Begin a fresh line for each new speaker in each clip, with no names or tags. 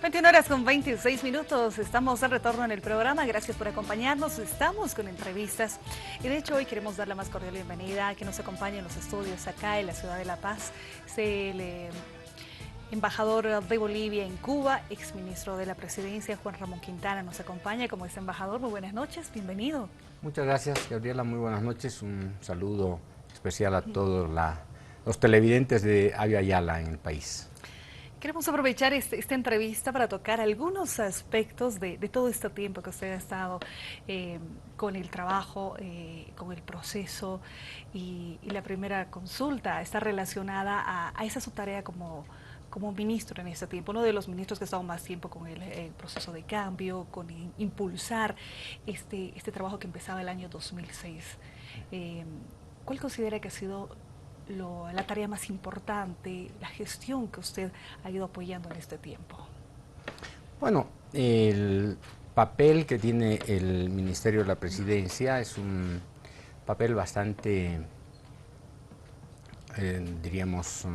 21 horas con 26 minutos, estamos de retorno en el programa, gracias por acompañarnos, estamos con entrevistas y de hecho hoy queremos dar la más cordial bienvenida a que nos acompañe en los estudios acá en la ciudad de La Paz, es el embajador de Bolivia en Cuba, exministro de la Presidencia, Juan Ramón Quintana, nos acompaña como es embajador. Muy buenas noches, bienvenido.
Muchas gracias, Gabriela, muy buenas noches, un saludo especial a todos los televidentes de Avia Yala en el país.
Queremos aprovechar esta entrevista para tocar algunos aspectos de todo este tiempo que usted ha estado con el trabajo, con el proceso y la primera consulta está relacionada a esa su tarea como ministro en este tiempo, uno de los ministros que ha estado más tiempo con el proceso de cambio, con impulsar este trabajo que empezaba el año 2006. ¿Cuál considera que ha sido la tarea más importante, la gestión que usted ha ido apoyando en este tiempo?
Bueno, el papel que tiene el Ministerio de la Presidencia es un papel bastante, diríamos,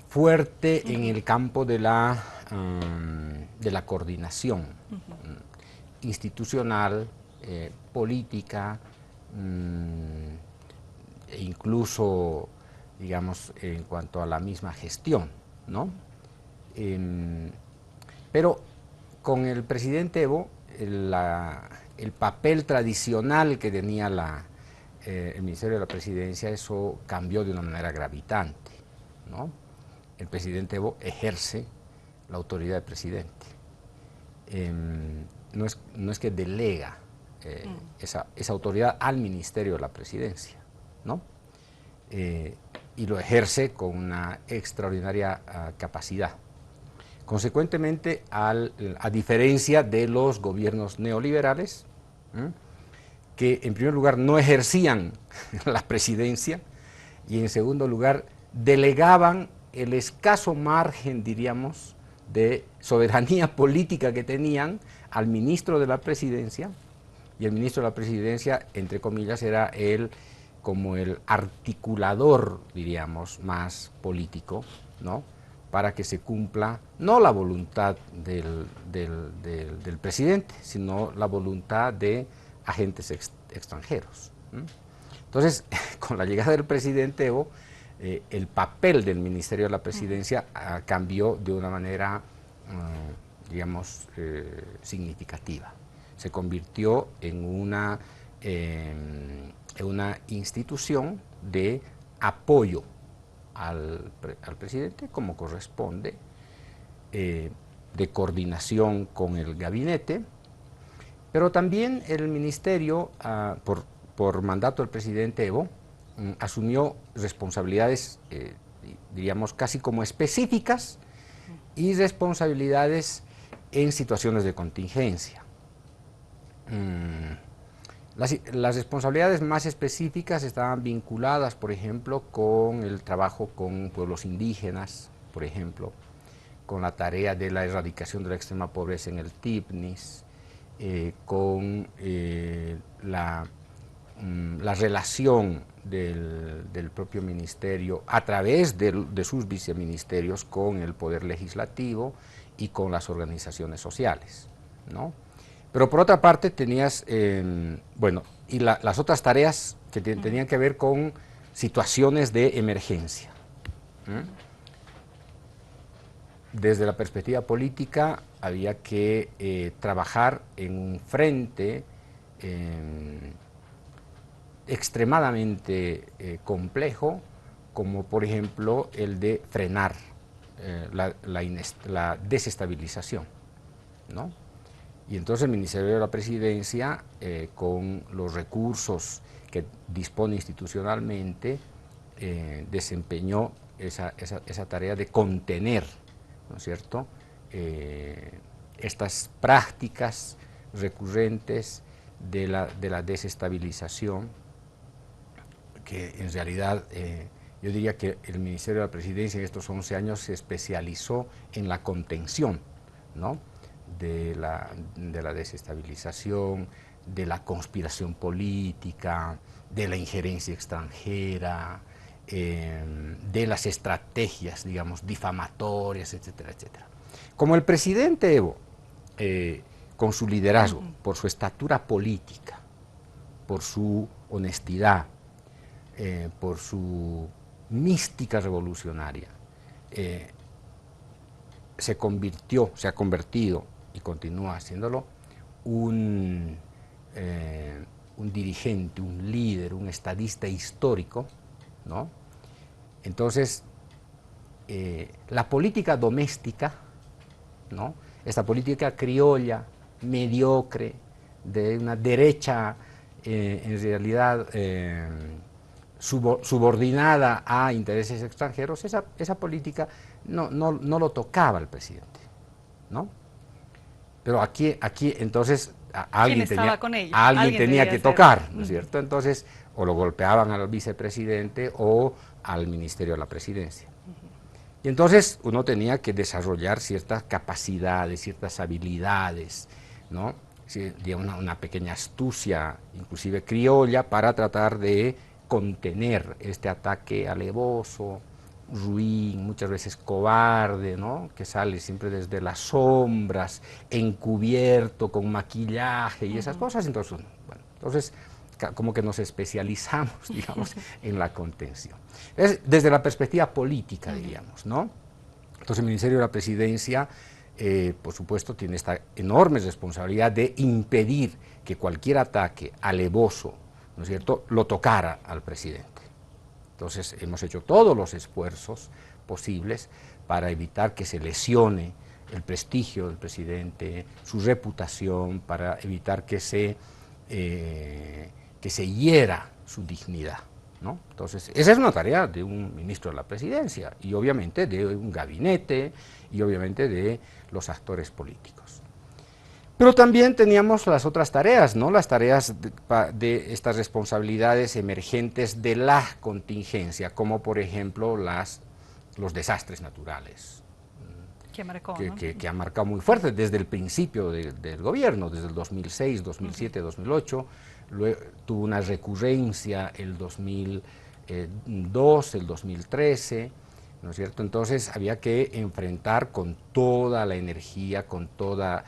fuerte en el campo de la coordinación institucional, política, e incluso, digamos, en cuanto a la misma gestión, ¿no? Pero con el presidente Evo, el papel tradicional que tenía el Ministerio de la Presidencia, eso cambió de una manera gravitante, ¿no? El presidente Evo ejerce la autoridad del presidente. No es que delega esa autoridad al Ministerio de la Presidencia, ¿no? Y lo ejerce con una extraordinaria capacidad. Consecuentemente, a diferencia de los gobiernos neoliberales, que en primer lugar no ejercían la presidencia y en segundo lugar delegaban el escaso margen, diríamos, de soberanía política que tenían al ministro de la Presidencia, y el ministro de la Presidencia, entre comillas, era como el articulador, diríamos, más político, ¿no? Para que se cumpla no la voluntad del presidente, sino la voluntad de agentes extranjeros. Entonces, con la llegada del presidente Evo, el papel del Ministerio de la Presidencia cambió de una manera, digamos, significativa. Se convirtió en una institución de apoyo al presidente, como corresponde, de coordinación con el gabinete, pero también el ministerio, por mandato del presidente Evo, asumió responsabilidades, diríamos, casi como específicas y responsabilidades en situaciones de contingencia. Las responsabilidades más específicas estaban vinculadas, por ejemplo, con el trabajo con pueblos indígenas, por ejemplo, con la tarea de la erradicación de la extrema pobreza en el TIPNIS, con la relación del propio ministerio a través de sus viceministerios con el poder legislativo y con las organizaciones sociales, ¿no? Pero por otra parte tenías, bueno, y las otras tareas que tenían que ver con situaciones de emergencia. Desde la perspectiva política había que trabajar en un frente extremadamente complejo, como por ejemplo el de frenar la desestabilización, ¿no? Y entonces el Ministerio de la Presidencia, con los recursos que dispone institucionalmente, desempeñó esa tarea de contener, ¿no es cierto?, estas prácticas recurrentes de la desestabilización, que en realidad yo diría que el Ministerio de la Presidencia en estos 11 años se especializó en la contención, ¿no?, de la desestabilización, de la conspiración política, de la injerencia extranjera, de las estrategias, digamos, difamatorias, etcétera, etcétera. Como el presidente Evo, con su liderazgo, por su estatura política, por su honestidad, por su mística revolucionaria, se ha convertido y continúa haciéndolo un dirigente, un líder, un estadista histórico, ¿no? Entonces, la política doméstica, ¿no? Esta política criolla, mediocre, de una derecha en realidad subordinada a intereses extranjeros, esa política no lo tocaba el presidente, ¿no? Pero aquí entonces alguien tenía que tocar, ¿no es cierto? Entonces, o lo golpeaban al vicepresidente o al Ministerio de la Presidencia. Y entonces uno tenía que desarrollar ciertas capacidades, ciertas habilidades, ¿no? Una pequeña astucia, inclusive criolla, para tratar de contener este ataque alevoso, ruin, muchas veces cobarde, ¿no? Que sale siempre desde las sombras, encubierto, con maquillaje y esas cosas. Entonces, bueno, como que nos especializamos, digamos, en la contención. Desde la perspectiva política, diríamos, ¿no? Entonces el Ministerio de la Presidencia, por supuesto, tiene esta enorme responsabilidad de impedir que cualquier ataque alevoso, ¿no es cierto?, lo tocara al presidente. Entonces hemos hecho todos los esfuerzos posibles para evitar que se lesione el prestigio del presidente, su reputación, para evitar que se hiera su dignidad, ¿no? Entonces, esa es una tarea de un ministro de la Presidencia y obviamente de un gabinete y obviamente de los actores políticos. Pero también teníamos las otras tareas, ¿no? Las tareas de estas responsabilidades emergentes de la contingencia, como por ejemplo los desastres naturales, que han marcado muy fuerte desde el principio del gobierno, desde el 2006, 2007, 2008, tuvo una recurrencia el 2002, el 2013, ¿no es cierto? Entonces había que enfrentar con toda la energía, con todo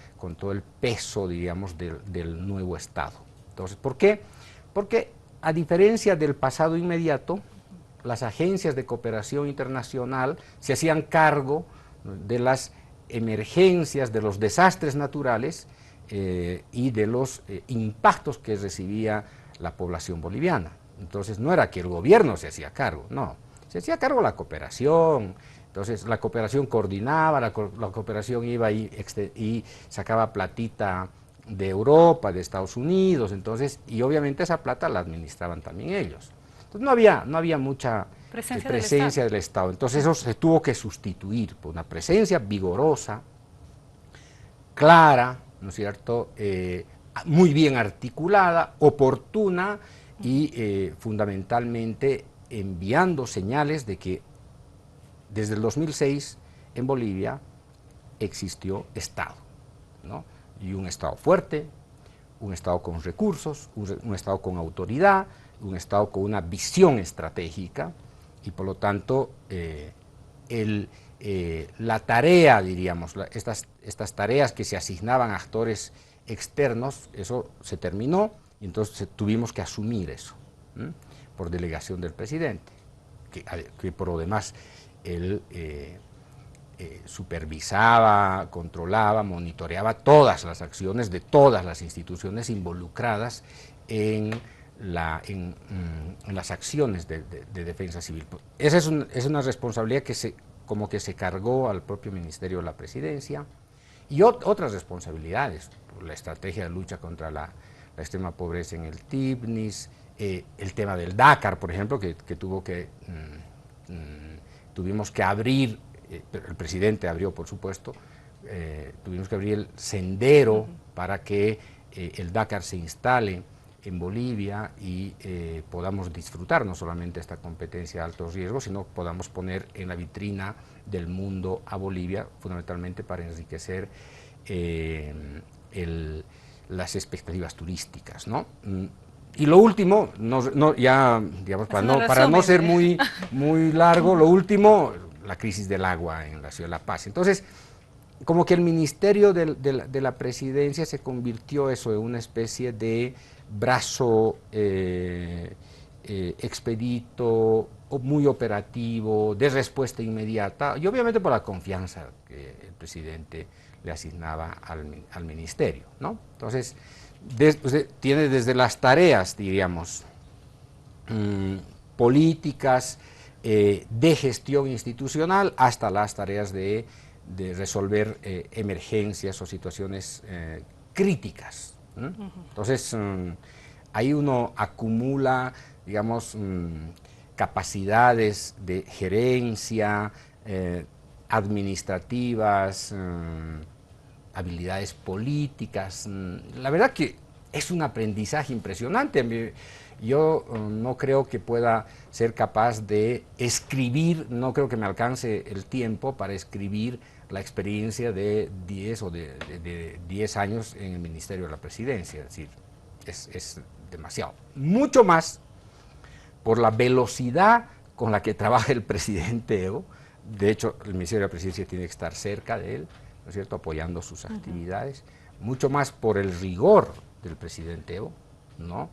el peso, diríamos, del nuevo Estado. Entonces, ¿por qué? Porque a diferencia del pasado inmediato, las agencias de cooperación internacional se hacían cargo de las emergencias, de los desastres naturales y de los impactos que recibía la población boliviana. Entonces no era que el gobierno se hacía cargo, no, se hacía cargo la cooperación. Entonces la cooperación coordinaba, la cooperación iba y sacaba platita de Europa, de Estados Unidos, entonces, y obviamente esa plata la administraban también ellos. Entonces no había mucha presencia del Estado. Entonces eso se tuvo que sustituir por una presencia vigorosa, clara, ¿no es cierto?, muy bien articulada, oportuna y fundamentalmente enviando señales de que desde el 2006 en Bolivia existió Estado, ¿no? Y un Estado fuerte, un Estado con recursos, un Estado con autoridad, un Estado con una visión estratégica y por lo tanto la tarea, diríamos, estas tareas que se asignaban a actores externos, eso se terminó y entonces tuvimos que asumir eso, ¿m? Por delegación del presidente, que por lo demás él supervisaba, controlaba, monitoreaba todas las acciones de todas las instituciones involucradas en las acciones de defensa civil. Esa es una responsabilidad que como que se cargó al propio Ministerio de la Presidencia y otras responsabilidades, la estrategia de lucha contra la extrema pobreza en el TIPNIS, el tema del Dakar, por ejemplo, que tuvimos que abrir, el presidente abrió, por supuesto, tuvimos que abrir el sendero para que el Dakar se instale en Bolivia y podamos disfrutar no solamente esta competencia de alto riesgo, sino podamos poner en la vitrina del mundo a Bolivia, fundamentalmente para enriquecer las expectativas turísticas, ¿no? Y lo último, ya, digamos, para no ser muy largo, lo último, la crisis del agua en la ciudad de La Paz. Entonces, como que el ministerio de la presidencia se convirtió eso en una especie de brazo expedito, muy operativo, de respuesta inmediata, y obviamente por la confianza que el presidente le asignaba al ministerio, ¿no? Entonces, tiene desde las tareas, diríamos, políticas, de gestión institucional, hasta las tareas de resolver emergencias o situaciones críticas. Entonces, ahí uno acumula, digamos, capacidades de gerencia, administrativas, habilidades políticas. La verdad que es un aprendizaje impresionante. Yo no creo que pueda ser capaz de escribir, no creo que me alcance el tiempo para escribir la experiencia de 10 o de 10 años en el Ministerio de la Presidencia. Es decir, es demasiado. Mucho más por la velocidad con la que trabaja el presidente Evo. De hecho, el Ministerio de la Presidencia tiene que estar cerca de él, ¿no es cierto?, apoyando sus actividades. Mucho más por el rigor del presidente Evo, ¿no?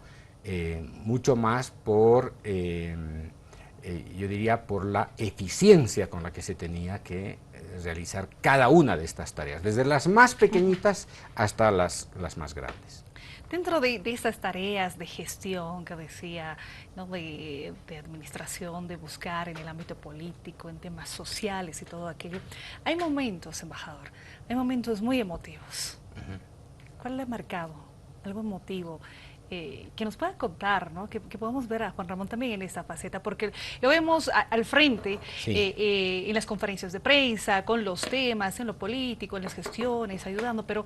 Mucho más por, yo diría, por la eficiencia con la que se tenía que realizar cada una de estas tareas, desde las más pequeñitas hasta las más grandes.
Dentro de esas tareas de gestión que decía, ¿no?, de administración, de buscar en el ámbito político, en temas sociales y todo aquello, hay momentos, embajador, hay momentos muy emotivos. ¿Cuál le ha marcado? Algo emotivo que nos pueda contar, ¿no? Que podamos ver a Juan Ramón también en esa faceta, porque lo vemos al frente,
Sí.
En las conferencias de prensa, con los temas, en lo político, en las gestiones, ayudando, pero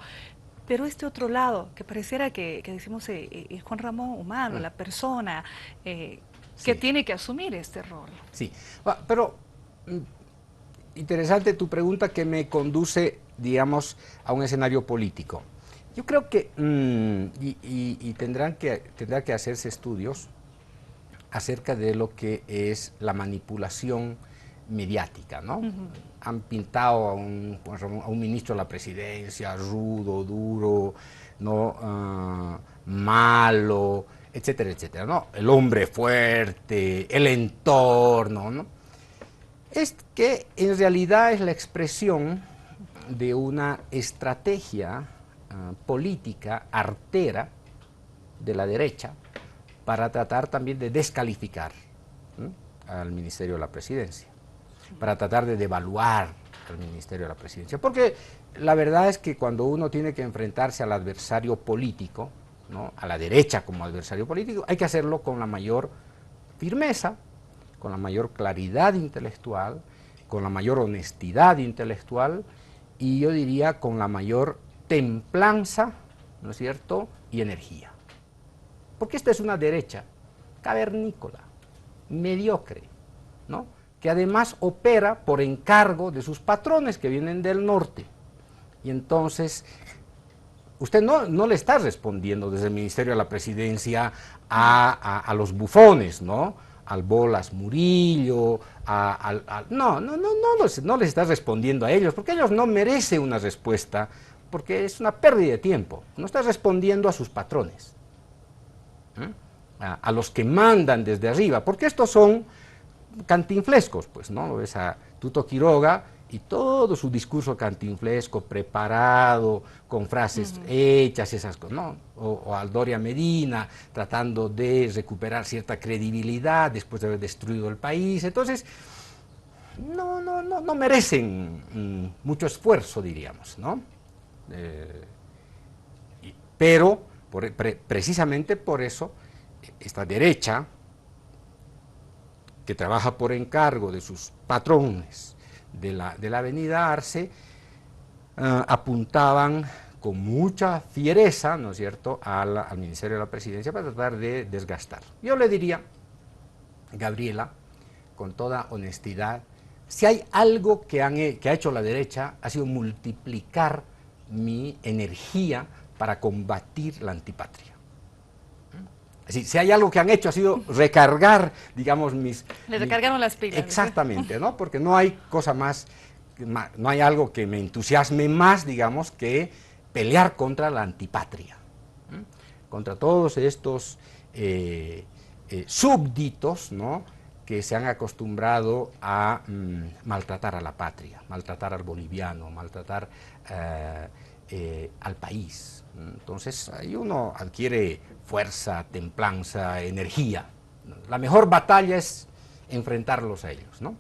este otro lado, que pareciera que decimos Juan Ramón humano, la persona que
Sí.
tiene que asumir este rol.
Sí, pero interesante tu pregunta, que me conduce, digamos, a un escenario político. Yo creo que, tendrá que hacerse estudios acerca de lo que es la manipulación mediática, ¿no? Han pintado a un ministro de la presidencia rudo, duro, ¿no? Malo, etcétera, etcétera, ¿no? El hombre fuerte, el entorno, ¿no? Es que en realidad es la expresión de una estrategia política artera de la derecha para tratar también de descalificar, ¿no?, al Ministerio de la Presidencia, para tratar de devaluar al Ministerio de la Presidencia. Porque la verdad es que cuando uno tiene que enfrentarse al adversario político, ¿no?, a la derecha como adversario político, hay que hacerlo con la mayor firmeza, con la mayor claridad intelectual, con la mayor honestidad intelectual, y yo diría con la mayor templanza, ¿no es cierto?, y energía. Porque esta es una derecha cavernícola, mediocre, ¿no?, que además opera por encargo de sus patrones que vienen del norte. Y entonces, usted no le está respondiendo desde el Ministerio de la Presidencia a los bufones, ¿no?, al Bolas Murillo, no les está respondiendo a ellos, porque ellos no merecen una respuesta, porque es una pérdida de tiempo. No está respondiendo a sus patrones, a los que mandan desde arriba, porque estos son cantinflescos, pues, ¿no? Lo ves a Tuto Quiroga y todo su discurso cantinflesco, preparado, con frases hechas, esas cosas, ¿no? O a Doria Medina, tratando de recuperar cierta credibilidad después de haber destruido el país. Entonces, no merecen mucho esfuerzo, diríamos, ¿no? Pero, precisamente por eso, esta derecha, que trabaja por encargo de sus patrones de la avenida Arce, apuntaban con mucha fiereza, ¿no es cierto?, al Ministerio de la Presidencia para tratar de desgastar. Yo le diría, Gabriela, con toda honestidad, si hay algo que ha hecho la derecha, ha sido multiplicar mi energía para combatir la antipatria. Así, si hay algo que han hecho ha sido recargar, digamos,
Le recargaron las pilas.
Exactamente, ¿no? Porque no hay cosa más, no hay algo que me entusiasme más, digamos, que pelear contra la antipatria, ¿m? Contra todos estos súbditos, ¿no?, que se han acostumbrado a maltratar a la patria, maltratar al boliviano, maltratar al país. Entonces ahí uno adquiere fuerza, templanza, energía. La mejor batalla es enfrentarlos a ellos, ¿no?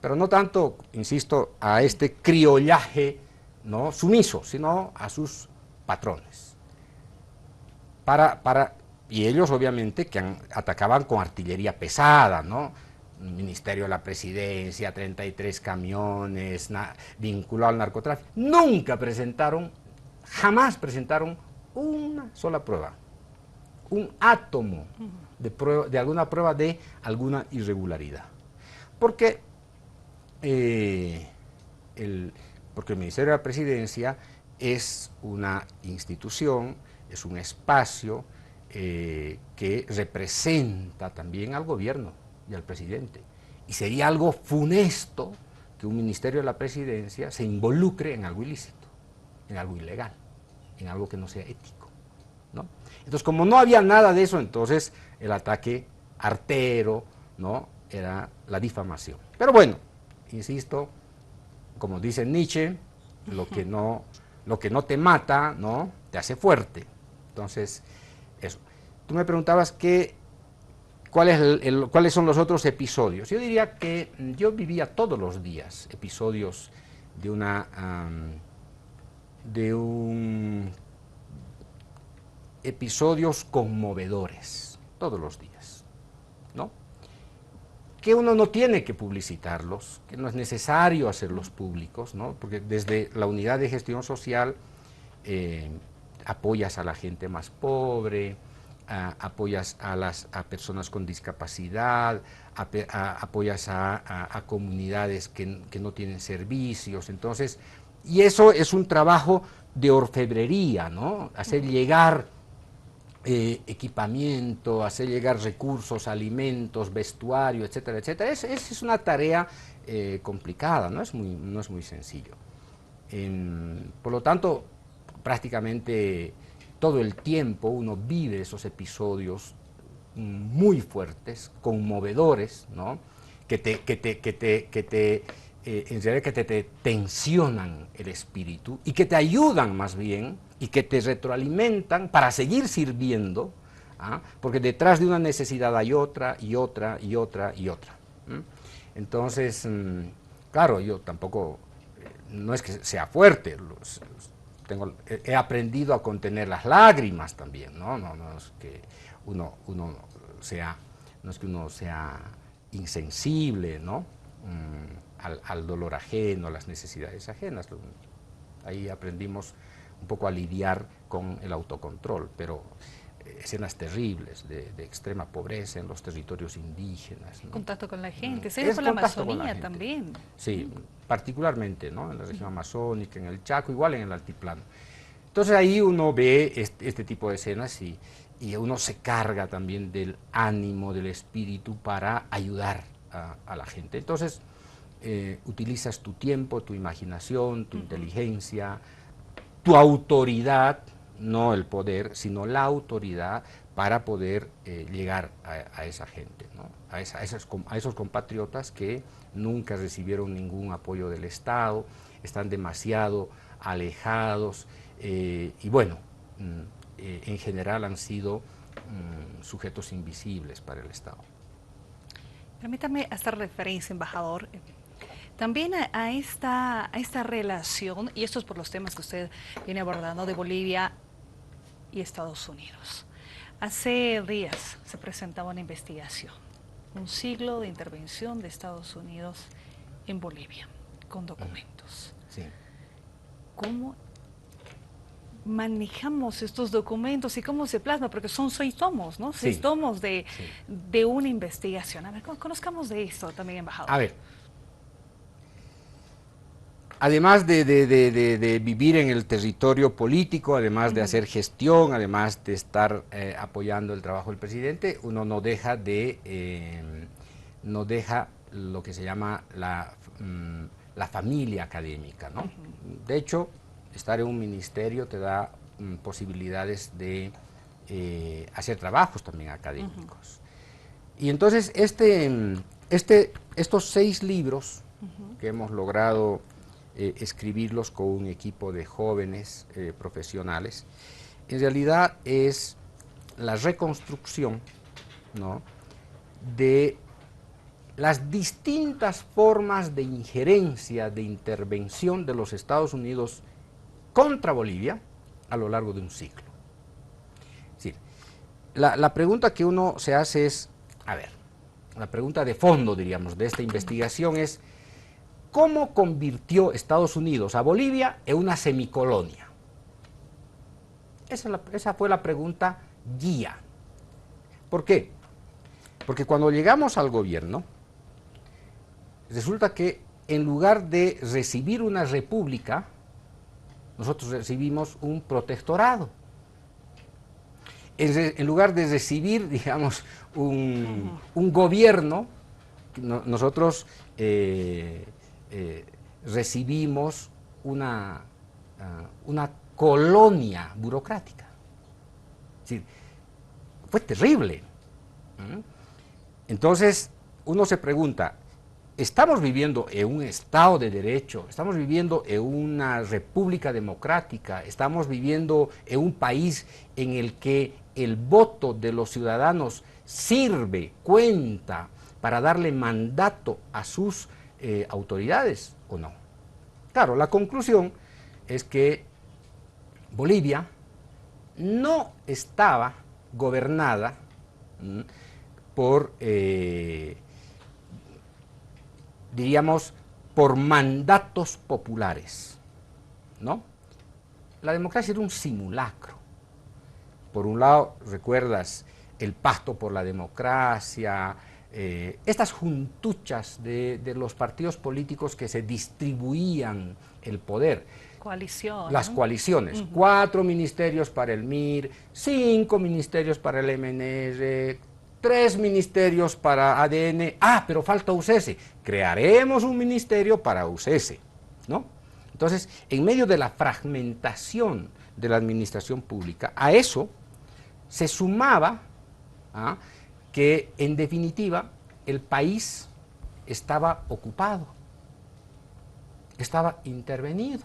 Pero no tanto, insisto, a este criollaje, ¿no?, sumiso, sino a sus patrones. Y ellos obviamente que atacaban con artillería pesada, ¿no? Ministerio de la Presidencia, 33 camiones vinculados al narcotráfico. Nunca presentaron, jamás presentaron una sola prueba, un átomo de alguna prueba de alguna irregularidad. Porque porque el Ministerio de la Presidencia es una institución, es un espacio que representa también al gobierno y al presidente. Y sería algo funesto que un Ministerio de la Presidencia se involucre en algo ilícito, en algo ilegal, en algo que no sea ético, ¿no? Entonces, como no había nada de eso, entonces el ataque artero, ¿no?, era la difamación. Pero bueno, insisto, como dice Nietzsche, lo que no te mata, ¿no?, te hace fuerte. Entonces, eso. Tú me preguntabas cuáles son los otros episodios. Yo diría que yo vivía todos los días episodios episodios conmovedores, todos los días, ¿no? Que uno no tiene que publicitarlos, que no es necesario hacerlos públicos, ¿no? Porque desde la unidad de gestión social apoyas a la gente más pobre, apoyas a personas con discapacidad, apoyas a comunidades que no tienen servicios. Entonces, y eso es un trabajo de orfebrería, ¿no? Hacer llegar equipamiento, hacer llegar recursos, alimentos, vestuario, etcétera, etcétera. Es una tarea complicada, no es muy sencillo. Por lo tanto, prácticamente todo el tiempo uno vive esos episodios muy fuertes, conmovedores, ¿no?, en realidad que te tensionan el espíritu y que te ayudan más bien y que te retroalimentan para seguir sirviendo, ¿ah?, porque detrás de una necesidad hay otra y otra y otra y otra. Entonces, claro, yo tampoco, no es que sea fuerte, he aprendido a contener las lágrimas también, ¿no? No es que uno sea, no es que uno sea insensible, ¿no?, al dolor ajeno, a las necesidades ajenas. Ahí aprendimos un poco a lidiar con el autocontrol, pero escenas terribles de extrema pobreza en los territorios indígenas, ¿no?
Contacto con la gente, se por la Amazonía también.
Sí, particularmente, ¿no?, en la región amazónica, en el Chaco, igual en el altiplano. Entonces ahí uno ve este tipo de escenas y uno se carga también del ánimo, del espíritu para ayudar a la gente. Entonces utilizas tu tiempo, tu imaginación, tu inteligencia, tu autoridad, no el poder, sino la autoridad para poder llegar a esa gente, ¿no?, a esos compatriotas que nunca recibieron ningún apoyo del Estado, están demasiado alejados y bueno, en general han sido sujetos invisibles para el Estado.
Permítame hacer referencia, embajador, también a esta relación, y esto es por los temas que usted viene abordando, de Bolivia y Estados Unidos. Hace días se presentaba una investigación, un siglo de intervención de Estados Unidos en Bolivia, con documentos.
Sí.
¿Cómo manejamos estos documentos y cómo se plasma? Porque son 6 tomos, ¿no? 6 tomos de una investigación. A ver, conozcamos de esto también, embajador.
A ver, además de vivir en el territorio político, además de hacer gestión, además de estar apoyando el trabajo del presidente, uno no deja lo que se llama la familia académica, ¿no? De hecho, estar en un ministerio te da posibilidades de hacer trabajos también académicos. Y entonces estos 6 libros que hemos logrado escribirlos con un equipo de jóvenes profesionales, en realidad es la reconstrucción, ¿no?, de las distintas formas de injerencia, de intervención de los Estados Unidos contra Bolivia a lo largo de un ciclo. Es decir, la pregunta que uno se hace es, a ver, la pregunta de fondo, diríamos, de esta investigación es, ¿cómo convirtió Estados Unidos a Bolivia en una semicolonia? Esa fue la pregunta guía. ¿Por qué? Porque cuando llegamos al gobierno, resulta que en lugar de recibir una república, nosotros recibimos un protectorado. En lugar de recibir, digamos, un gobierno, nosotros recibimos una colonia burocrática. Es decir, fue terrible. Entonces, uno se pregunta, ¿estamos viviendo en un Estado de Derecho? ¿Estamos viviendo en una república democrática? ¿Estamos viviendo en un país en el que el voto de los ciudadanos sirve, cuenta, para darle mandato a sus autoridades o no? Claro, la conclusión es que Bolivia no estaba gobernada por, diríamos, por mandatos populares, ¿no? La democracia era un simulacro. Por un lado, recuerdas el Pacto por la Democracia, estas juntuchas de los partidos políticos que se distribuían el poder.
Coalición.
Las coaliciones. 4 ministerios para el MIR, 5 ministerios para el MNR, 3 ministerios para ADN. Ah, pero falta UCS. Crearemos un ministerio para UCS, ¿no? Entonces, en medio de la fragmentación de la administración pública, a eso se sumaba que, en definitiva, el país estaba ocupado, estaba intervenido.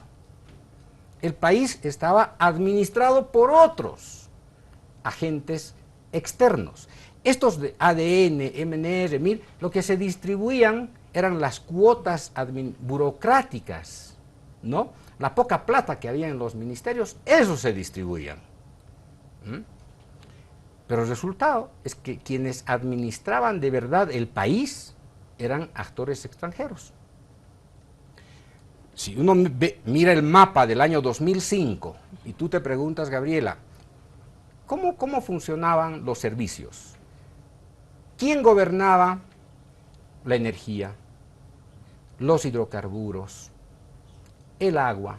El país estaba administrado por otros agentes externos. Estos de ADN, MNR, MIR, lo que se distribuían eran las cuotas burocráticas, ¿no? La poca plata que había en los ministerios, eso se distribuían. Pero el resultado es que quienes administraban de verdad el país eran actores extranjeros. Si uno mira el mapa del año 2005 y tú te preguntas, Gabriela, ¿cómo funcionaban los servicios? ¿Quién gobernaba la energía, los hidrocarburos, el agua,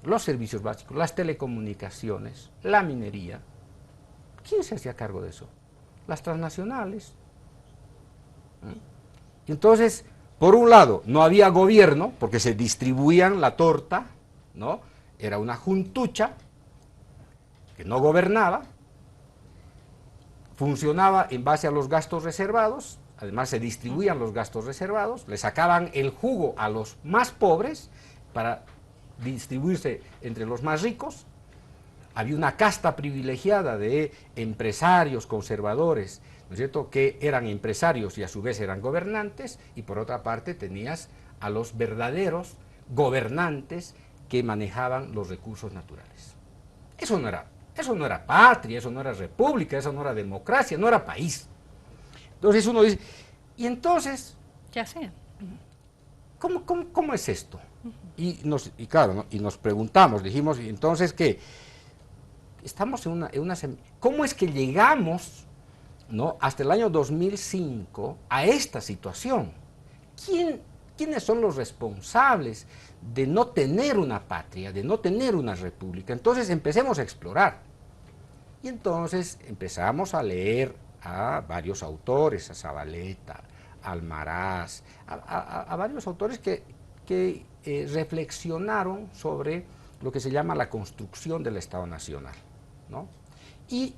los servicios básicos, las telecomunicaciones, la minería? ¿Quién se hacía cargo de eso? Las transnacionales. Y entonces, por un lado, no había gobierno, porque se distribuían la torta, ¿no? Era una juntucha que no gobernaba, funcionaba en base a los gastos reservados, además se distribuían los gastos reservados, le sacaban el jugo a los más pobres para distribuirse entre los más ricos. Había una casta privilegiada de empresarios conservadores, ¿no es cierto?, que eran empresarios y a su vez eran gobernantes, y por otra parte tenías a los verdaderos gobernantes que manejaban los recursos naturales. Eso no era patria, eso no era república, eso no era democracia, no era país. Entonces uno dice, ¿y entonces?
Ya sé.
¿Cómo es esto? Y claro, ¿no?, y nos preguntamos, dijimos, ¿y entonces qué? Estamos en una ¿cómo es que llegamos, ¿no?, hasta el año 2005 a esta situación? ¿Quién ¿Quiénes son los responsables de no tener una patria, de no tener una república? Entonces empecemos a explorar. Y entonces empezamos a leer a varios autores, a Zavaleta, a Almaraz, a varios autores que reflexionaron sobre lo que se llama la construcción del Estado Nacional, ¿no? Y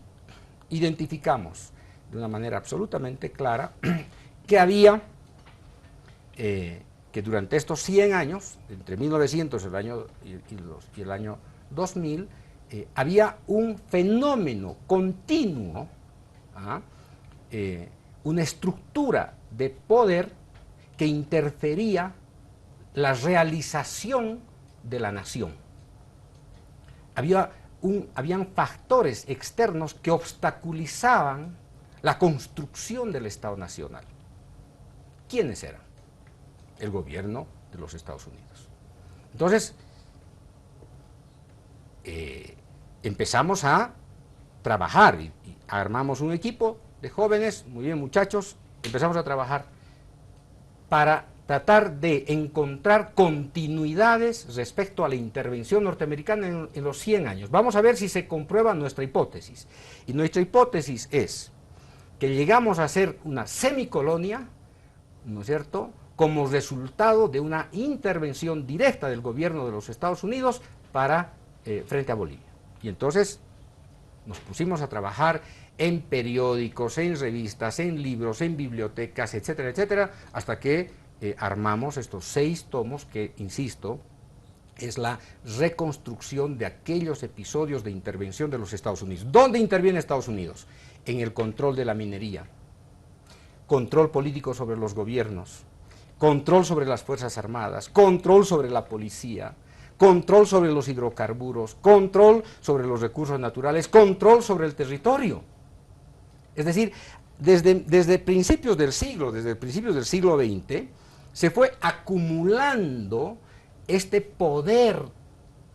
identificamos de una manera absolutamente clara que había, que durante estos 100 años, entre 1900 y el año 2000, había un fenómeno continuo, una estructura de poder que interfería la realización de la nación. Habían factores externos que obstaculizaban la construcción del Estado Nacional. ¿Quiénes eran? El gobierno de los Estados Unidos. Entonces, empezamos a trabajar y armamos un equipo de jóvenes, muy bien muchachos, empezamos a trabajar para tratar de encontrar continuidades respecto a la intervención norteamericana en los 100 años. Vamos a ver si se comprueba nuestra hipótesis. Y nuestra hipótesis es que llegamos a ser una semicolonia, ¿no es cierto?, como resultado de una intervención directa del gobierno de los Estados Unidos frente a Bolivia. Y entonces nos pusimos a trabajar en periódicos, en revistas, en libros, en bibliotecas, etcétera, etcétera, hasta que armamos estos 6 tomos que, insisto, es la reconstrucción de aquellos episodios de intervención de los Estados Unidos. ¿Dónde interviene Estados Unidos? En el control de la minería, control político sobre los gobiernos, control sobre las Fuerzas Armadas, control sobre la policía, control sobre los hidrocarburos, control sobre los recursos naturales, control sobre el territorio. Es decir, desde principios del siglo XX, se fue acumulando este poder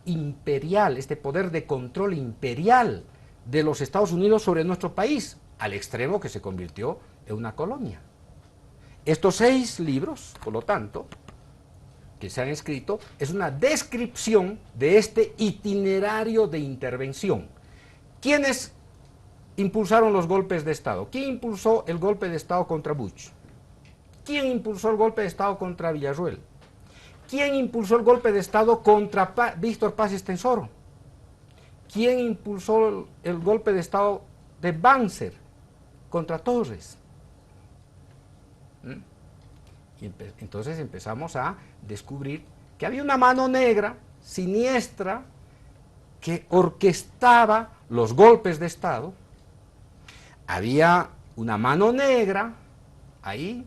imperial, este poder de control imperial de los Estados Unidos sobre nuestro país, al extremo que se convirtió en una colonia. Estos 6 libros, por lo tanto, que se han escrito, es una descripción de este itinerario de intervención. ¿Quiénes impulsaron los golpes de Estado? ¿Quién impulsó el golpe de Estado contra Bush? ¿Quién impulsó el golpe de Estado contra Villarroel? ¿Quién impulsó el golpe de Estado contra Víctor Paz Estenssoro? ¿Quién impulsó el golpe de Estado de Banzer contra Torres? Y entonces empezamos a descubrir que había una mano negra, siniestra, que orquestaba los golpes de Estado. Había una mano negra ahí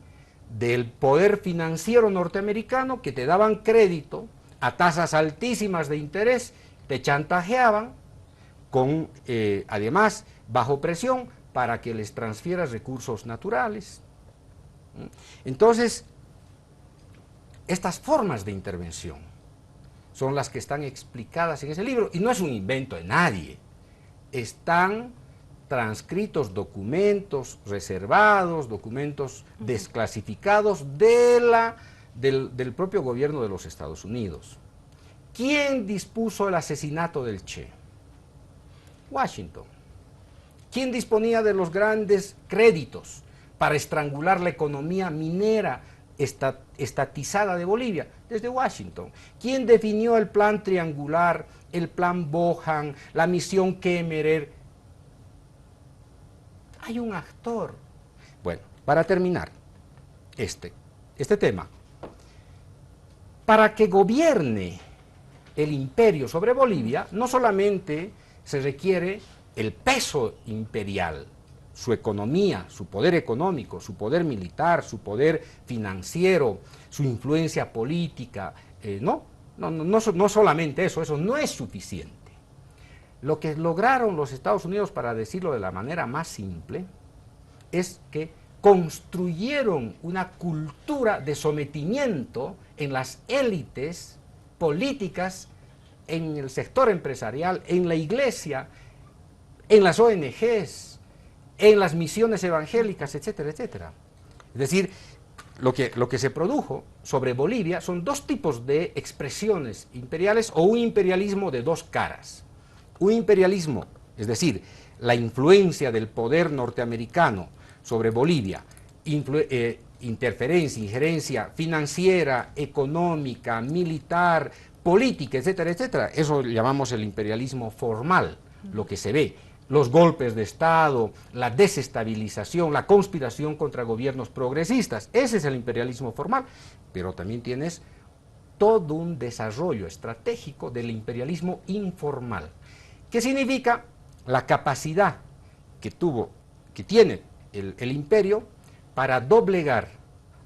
del poder financiero norteamericano que te daban crédito a tasas altísimas de interés, te chantajeaban con, además, bajo presión para que les transfieras recursos naturales. Entonces, estas formas de intervención son las que están explicadas en ese libro, y no es un invento de nadie. Están transcritos documentos reservados, documentos desclasificados del propio gobierno de los Estados Unidos. ¿Quién dispuso el asesinato del Che? Washington. ¿Quién disponía de los grandes créditos para estrangular la economía minera estatizada de Bolivia? Desde Washington. ¿Quién definió el plan triangular, el plan Bohan, la misión Kemmerer? Hay un actor. Bueno, para terminar este tema, para que gobierne el imperio sobre Bolivia, no solamente se requiere el peso imperial, su economía, su poder económico, su poder militar, su poder financiero, su influencia política, no solamente eso no es suficiente. Lo que lograron los Estados Unidos, para decirlo de la manera más simple, es que construyeron una cultura de sometimiento en las élites políticas, en el sector empresarial, en la iglesia, en las ONGs, en las misiones evangélicas, etcétera, etcétera. Es decir, lo que se produjo sobre Bolivia son dos tipos de expresiones imperiales o un imperialismo de dos caras. Un imperialismo, es decir, la influencia del poder norteamericano sobre Bolivia, interferencia, injerencia financiera, económica, militar, política, etcétera, etcétera. Eso llamamos el imperialismo formal, lo que se ve. Los golpes de Estado, la desestabilización, la conspiración contra gobiernos progresistas. Ese es el imperialismo formal. Pero también tienes todo un desarrollo estratégico del imperialismo informal. ¿Qué significa? La capacidad que tiene el imperio para doblegar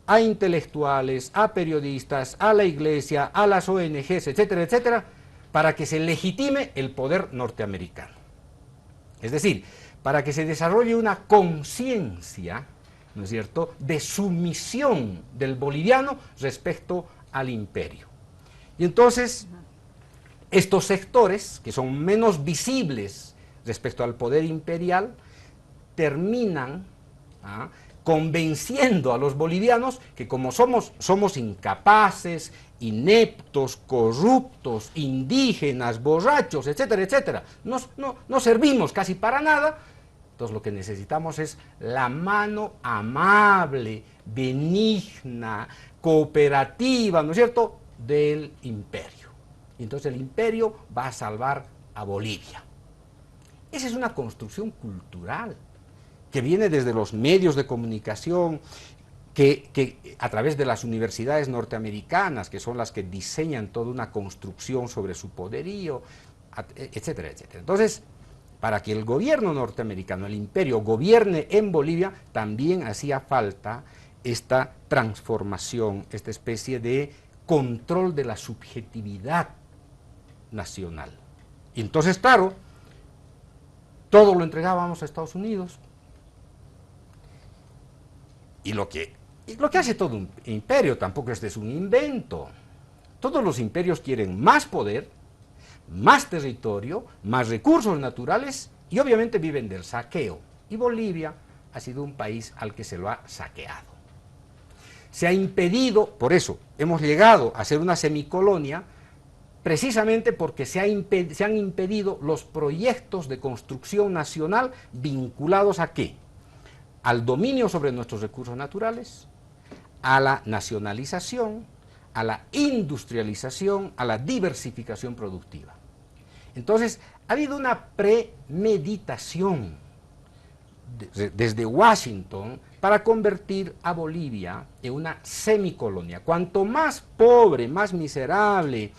a intelectuales, a periodistas, a la iglesia, a las ONGs, etcétera, etcétera, para que se legitime el poder norteamericano. Es decir, para que se desarrolle una conciencia, ¿no es cierto?, de sumisión del boliviano respecto al imperio. Y entonces, estos sectores, que son menos visibles respecto al poder imperial, terminan convenciendo a los bolivianos que como somos incapaces, ineptos, corruptos, indígenas, borrachos, etcétera, etcétera, no servimos casi para nada, entonces lo que necesitamos es la mano amable, benigna, cooperativa, ¿no es cierto?, del imperio. Y entonces el imperio va a salvar a Bolivia. Esa es una construcción cultural que viene desde los medios de comunicación, que a través de las universidades norteamericanas, que son las que diseñan toda una construcción sobre su poderío, etcétera, etcétera. Entonces, para que el gobierno norteamericano, el imperio, gobierne en Bolivia, también hacía falta esta transformación, esta especie de control de la subjetividad nacional. Y entonces, claro, todo lo entregábamos a Estados Unidos. Y lo que hace todo un imperio tampoco es un invento. Todos los imperios quieren más poder, más territorio, más recursos naturales y obviamente viven del saqueo. Y Bolivia ha sido un país al que se lo ha saqueado. Se ha impedido, por eso hemos llegado a ser una semicolonia, precisamente porque se han impedido los proyectos de construcción nacional vinculados ¿a qué? Al dominio sobre nuestros recursos naturales, a la nacionalización, a la industrialización, a la diversificación productiva. Entonces, ha habido una premeditación desde Washington para convertir a Bolivia en una semicolonia. Cuanto más pobre, más miserable,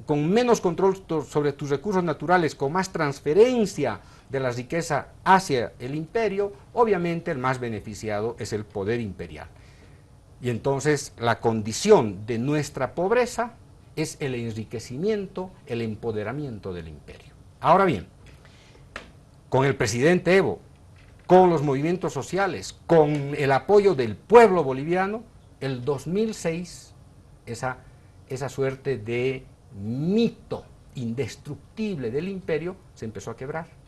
con menos control sobre tus recursos naturales, con más transferencia de la riqueza hacia el imperio, obviamente el más beneficiado es el poder imperial. Y entonces la condición de nuestra pobreza es el enriquecimiento, el empoderamiento del imperio. Ahora bien, con el presidente Evo, con los movimientos sociales, con el apoyo del pueblo boliviano, el 2006, esa suerte de mito indestructible del imperio se empezó a quebrar.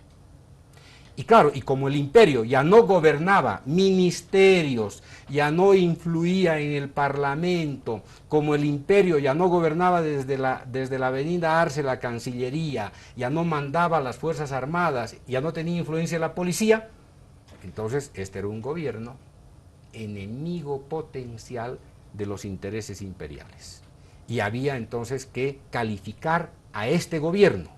Y claro, y como el imperio ya no gobernaba ministerios, ya no influía en el parlamento, como el imperio ya no gobernaba desde la avenida Arce la Cancillería, ya no mandaba las Fuerzas Armadas, ya no tenía influencia en la policía, entonces este era un gobierno enemigo potencial de los intereses imperiales. Y había entonces que calificar a este gobierno.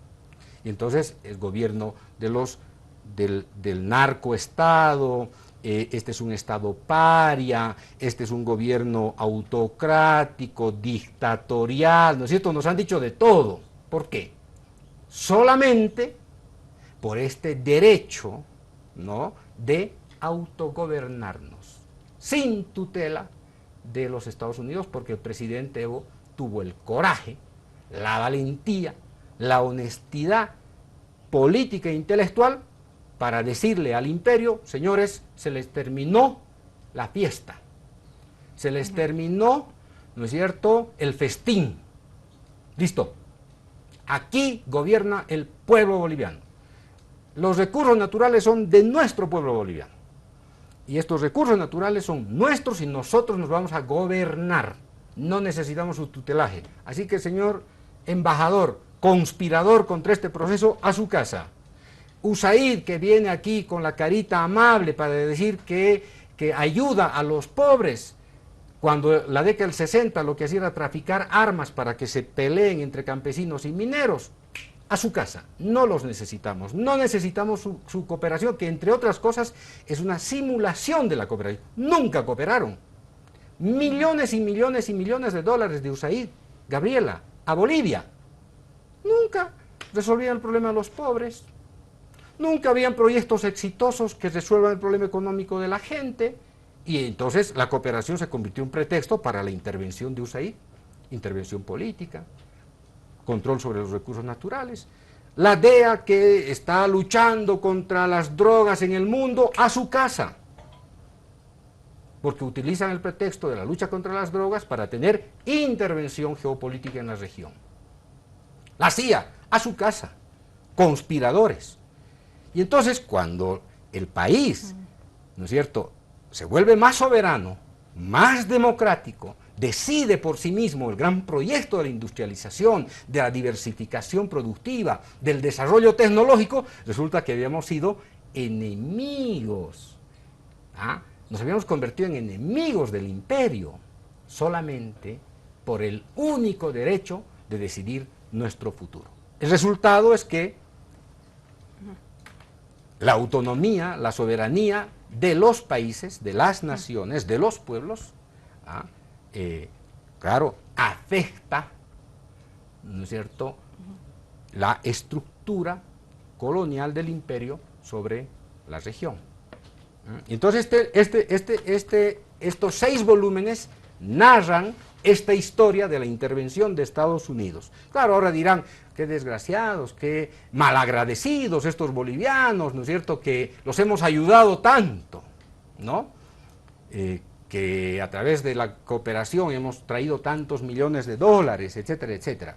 Y entonces el gobierno del narcoestado, este es un estado paria, este es un gobierno autocrático, dictatorial, ¿no es cierto? Nos han dicho de todo. ¿Por qué? Solamente por este derecho, ¿no?, de autogobernarnos, sin tutela de los Estados Unidos, porque el presidente Evo tuvo el coraje, la valentía, la honestidad política e intelectual para decirle al imperio: señores, se les terminó la fiesta, se les terminó, ¿no es cierto?, el festín. Listo, aquí gobierna el pueblo boliviano. Los recursos naturales son de nuestro pueblo boliviano. Y estos recursos naturales son nuestros y nosotros nos vamos a gobernar. No necesitamos su tutelaje. Así que, señor embajador, conspirador contra este proceso, a su casa. USAID, que viene aquí con la carita amable para decir que ayuda a los pobres, cuando la década del 60 lo que hacía era traficar armas para que se peleen entre campesinos y mineros, a su casa. No los necesitamos, no necesitamos su cooperación, que entre otras cosas es una simulación de la cooperación. Nunca cooperaron. Millones y millones y millones de dólares de USAID, Gabriela, a Bolivia. Nunca resolvían el problema de los pobres. Nunca habían proyectos exitosos que resuelvan el problema económico de la gente. Y entonces la cooperación se convirtió en un pretexto para la intervención de USAID, intervención política, control sobre los recursos naturales. La DEA, que está luchando contra las drogas en el mundo, a su casa, porque utilizan el pretexto de la lucha contra las drogas para tener intervención geopolítica en la región. La CIA, a su casa, conspiradores. Y entonces cuando el país, ¿no es cierto?, se vuelve más soberano, más democrático, decide por sí mismo el gran proyecto de la industrialización, de la diversificación productiva, del desarrollo tecnológico, resulta que habíamos sido enemigos. ¿Ah? Nos habíamos convertido en enemigos del imperio, solamente por el único derecho de decidir nuestro futuro. El resultado es que la autonomía, la soberanía de los países, de las naciones, de los pueblos, claro, afecta, ¿no es cierto?, la estructura colonial del imperio sobre la región. Entonces estos 6 volúmenes narran esta historia de la intervención de Estados Unidos. Claro, ahora dirán, qué desgraciados, qué malagradecidos estos bolivianos, ¿no es cierto?, que los hemos ayudado tanto, ¿no? Que a través de la cooperación hemos traído tantos millones de dólares, etcétera, etcétera.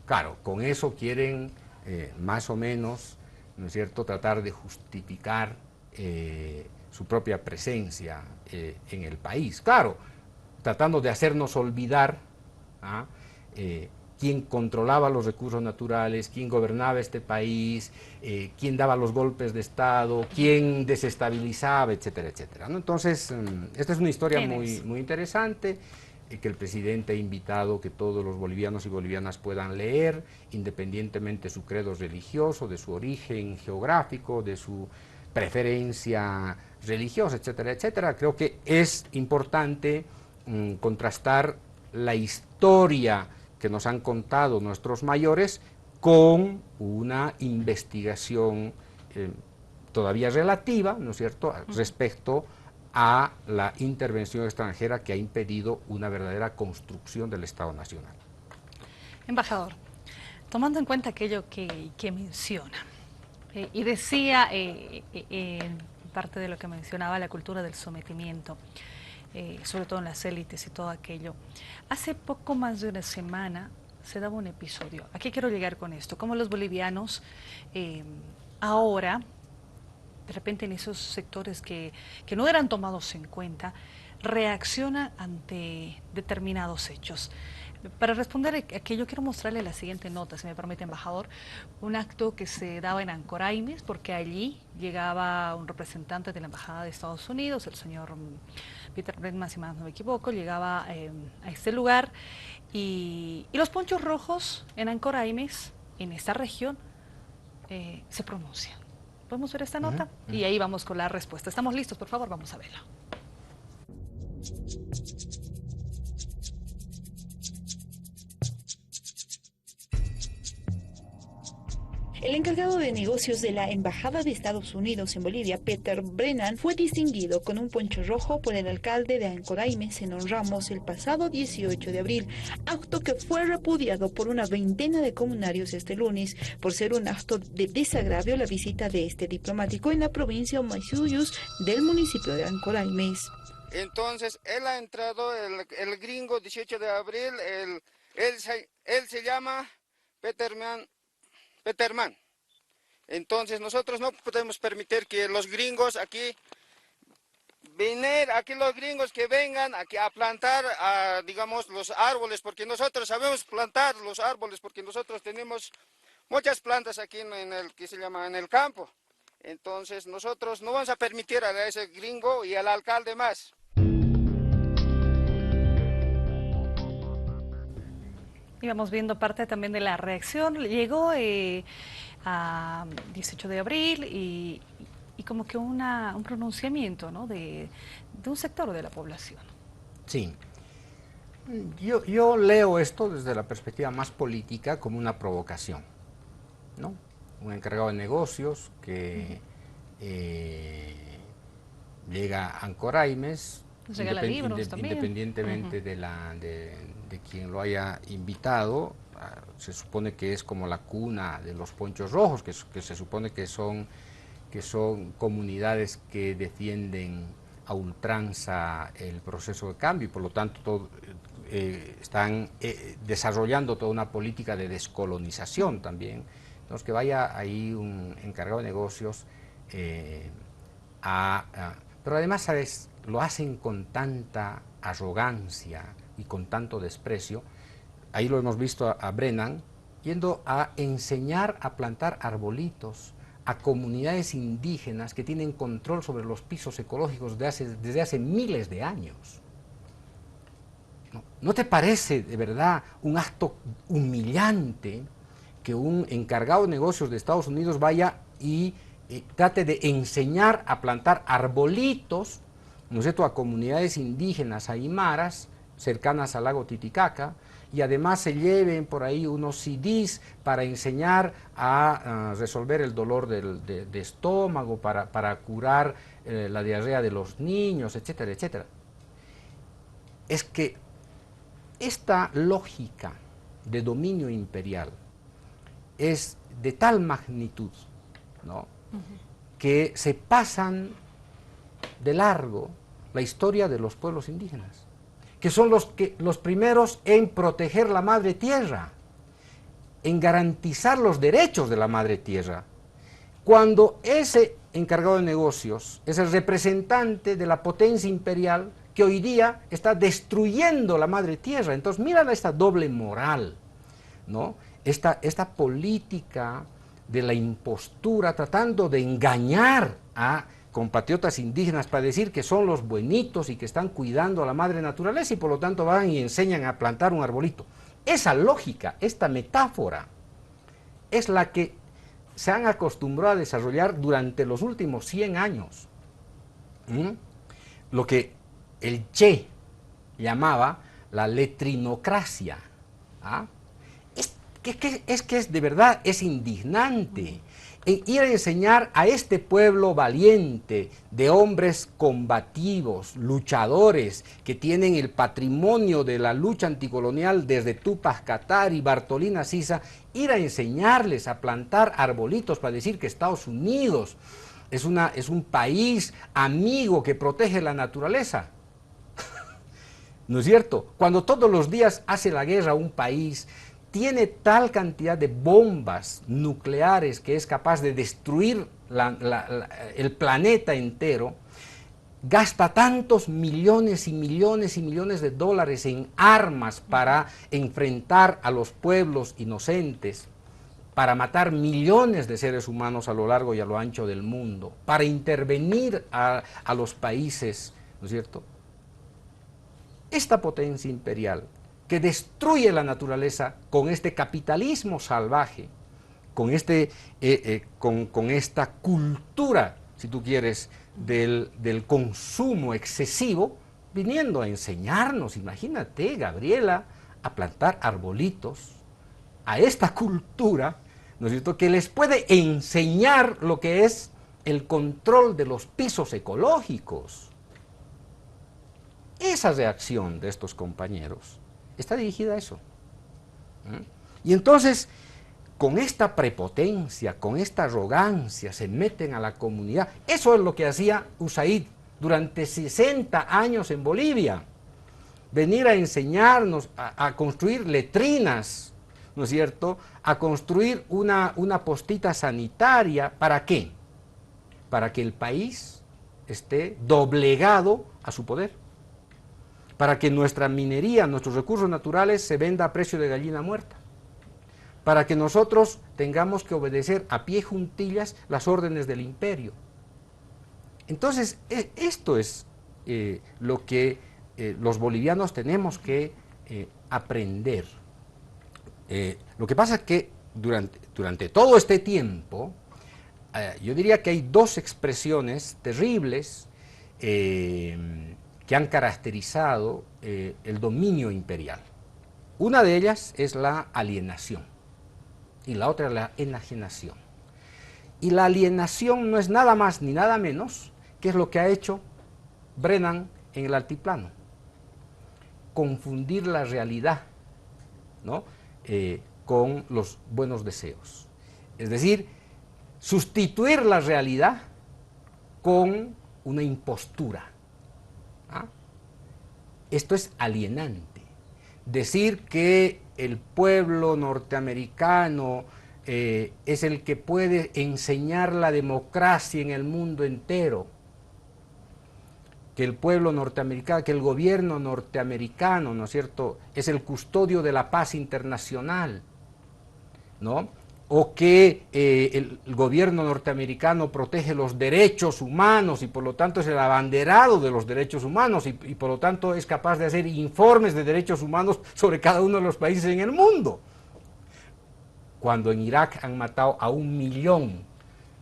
Claro, con eso quieren más o menos, ¿no es cierto?, tratar de justificar su propia presencia en el país. Claro, tratando de hacernos olvidar quién controlaba los recursos naturales, quién gobernaba este país, quién daba los golpes de Estado, quién desestabilizaba, etcétera, etcétera, ¿no? Entonces, esta es una historia muy interesante, que el presidente ha invitado que todos los bolivianos y bolivianas puedan leer, independientemente de su credo religioso, de su origen geográfico, de su preferencia religiosa, etcétera, etcétera. Creo que es importante contrastar la historia que nos han contado nuestros mayores con una investigación todavía relativa, ¿no es cierto?, respecto a la intervención extranjera que ha impedido una verdadera construcción del Estado Nacional.
Embajador, tomando en cuenta aquello que menciona, y decía, parte de lo que mencionaba, la cultura del sometimiento, sobre todo en las élites y todo aquello. Hace poco más de una semana se daba un episodio. ¿A qué quiero llegar con esto? Cómo los bolivianos ahora, de repente en esos sectores que no eran tomados en cuenta, reaccionan ante determinados hechos. Para responder a aquello, quiero mostrarle la siguiente nota, si me permite, embajador. Un acto que se daba en Ancoraimes, porque allí llegaba un representante de la Embajada de Estados Unidos, el señor Peter Brennan, si más no me equivoco, llegaba a este lugar, y los ponchos rojos en Ancoraimes, en esta región, se pronuncian. ¿Podemos ver esta nota? Y ahí vamos con la respuesta. ¿Estamos listos? Por favor, vamos a verla.
El encargado de negocios de la Embajada de Estados Unidos en Bolivia, Peter Brennan, fue distinguido con un poncho rojo por el alcalde de Ancoraimes, Zenón Ramos, el pasado 18 de abril, acto que fue repudiado por una veintena de comunarios este lunes, por ser un acto de desagravio a la visita de este diplomático en la provincia Huamayllus del municipio de Ancoraimes.
Entonces, él ha entrado, el gringo, 18 de abril, él se llama Peterman. Entonces nosotros no podemos permitir que los gringos aquí venir aquí los gringos que vengan aquí a plantar, digamos, los árboles, porque nosotros sabemos plantar los árboles, porque nosotros tenemos muchas plantas aquí en el que se llama en el campo. Entonces nosotros no vamos a permitir a ese gringo y al alcalde más.
Íbamos viendo parte también de la reacción. Llegó a 18 de abril y como que un pronunciamiento, ¿no?, de un sector de la población.
Sí. Yo leo esto desde la perspectiva más política como una provocación, ¿no? Un encargado de negocios que llega a Ancoraimes, independientemente de quien lo haya invitado. Se supone que es como la cuna de los ponchos rojos, que se supone que son comunidades que defienden a ultranza el proceso de cambio y por lo tanto están desarrollando toda una política de descolonización también. Entonces que vaya ahí un encargado de negocios pero además, ¿sabes?, lo hacen con tanta arrogancia y con tanto desprecio. Ahí lo hemos visto a Brennan yendo a enseñar a plantar arbolitos a comunidades indígenas que tienen control sobre los pisos ecológicos desde hace miles de años. ¿No te parece de verdad un acto humillante que un encargado de negocios de Estados Unidos vaya y trate de enseñar a plantar arbolitos, ¿no es cierto?, a comunidades indígenas aymaras cercanas al lago Titicaca, y además se lleven por ahí unos CDs para enseñar a resolver el dolor de estómago, para curar la diarrea de los niños, etcétera, etcétera? Es que esta lógica de dominio imperial es de tal magnitud, ¿no?, que se pasan de largo la historia de los pueblos indígenas, que son los primeros en proteger la madre tierra, en garantizar los derechos de la madre tierra. Cuando ese encargado de negocios es el representante de la potencia imperial que hoy día está destruyendo la madre tierra. Entonces mira esta doble moral, ¿no?, esta política de la impostura, tratando de engañar a compatriotas indígenas para decir que son los buenitos y que están cuidando a la madre naturaleza y por lo tanto van y enseñan a plantar un arbolito. Esa lógica, esta metáfora, es la que se han acostumbrado a desarrollar durante los últimos 100 años. Lo que el Che llamaba la letrinocracia. Es que de verdad es indignante ir a enseñar a este pueblo valiente de hombres combativos, luchadores, que tienen el patrimonio de la lucha anticolonial desde Tupac Katari, Bartolina Sisa, ir a enseñarles a plantar arbolitos para decir que Estados Unidos es un país amigo que protege la naturaleza. ¿No es cierto? Cuando todos los días hace la guerra un país, tiene tal cantidad de bombas nucleares que es capaz de destruir el planeta entero, gasta tantos millones y millones y millones de dólares en armas para enfrentar a los pueblos inocentes, para matar millones de seres humanos a lo largo y a lo ancho del mundo, para intervenir a los países, ¿no es cierto? Esta potencia imperial que destruye la naturaleza con este capitalismo salvaje, con esta cultura, si tú quieres, del consumo excesivo, viniendo a enseñarnos, imagínate, Gabriela, a plantar arbolitos, a esta cultura, ¿no es cierto?, que les puede enseñar lo que es el control de los pisos ecológicos. Esa reacción de estos compañeros está dirigida a eso. Y entonces, con esta prepotencia, con esta arrogancia, se meten a la comunidad. Eso es lo que hacía USAID durante 60 años en Bolivia. Venir a enseñarnos a construir letrinas, ¿no es cierto?, a construir una postita sanitaria. ¿Para qué? Para que el país esté doblegado a su poder, para que nuestra minería, nuestros recursos naturales se venda a precio de gallina muerta, para que nosotros tengamos que obedecer a pie juntillas las órdenes del imperio. Entonces, esto es lo que los bolivianos tenemos que aprender. Lo que pasa es que durante todo este tiempo, yo diría que hay dos expresiones terribles que han caracterizado el dominio imperial. Una de ellas es la alienación y la otra es la enajenación. Y la alienación no es nada más ni nada menos que es lo que ha hecho Brennan en el altiplano: confundir la realidad, ¿no?, con los buenos deseos. Es decir, sustituir la realidad con una impostura. ¿Ah? Esto es alienante. Decir que el pueblo norteamericano es el que puede enseñar la democracia en el mundo entero, que el pueblo norteamericano, que el gobierno norteamericano, ¿no es cierto?, es el custodio de la paz internacional, ¿no?, o que el gobierno norteamericano protege los derechos humanos y por lo tanto es el abanderado de los derechos humanos y por lo tanto es capaz de hacer informes de derechos humanos sobre cada uno de los países en el mundo. Cuando en Irak han matado a 1 millón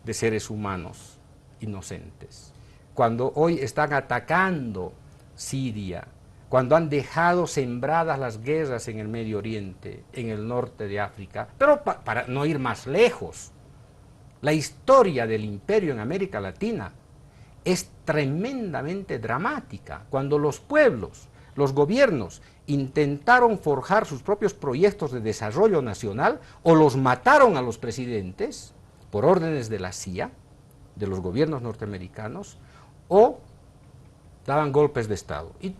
de seres humanos inocentes, cuando hoy están atacando Siria, cuando han dejado sembradas las guerras en el Medio Oriente, en el norte de África, pero para no ir más lejos, la historia del imperio en América Latina es tremendamente dramática. Cuando los pueblos, los gobiernos intentaron forjar sus propios proyectos de desarrollo nacional o los mataron a los presidentes por órdenes de la CIA, de los gobiernos norteamericanos, o daban golpes de Estado. Y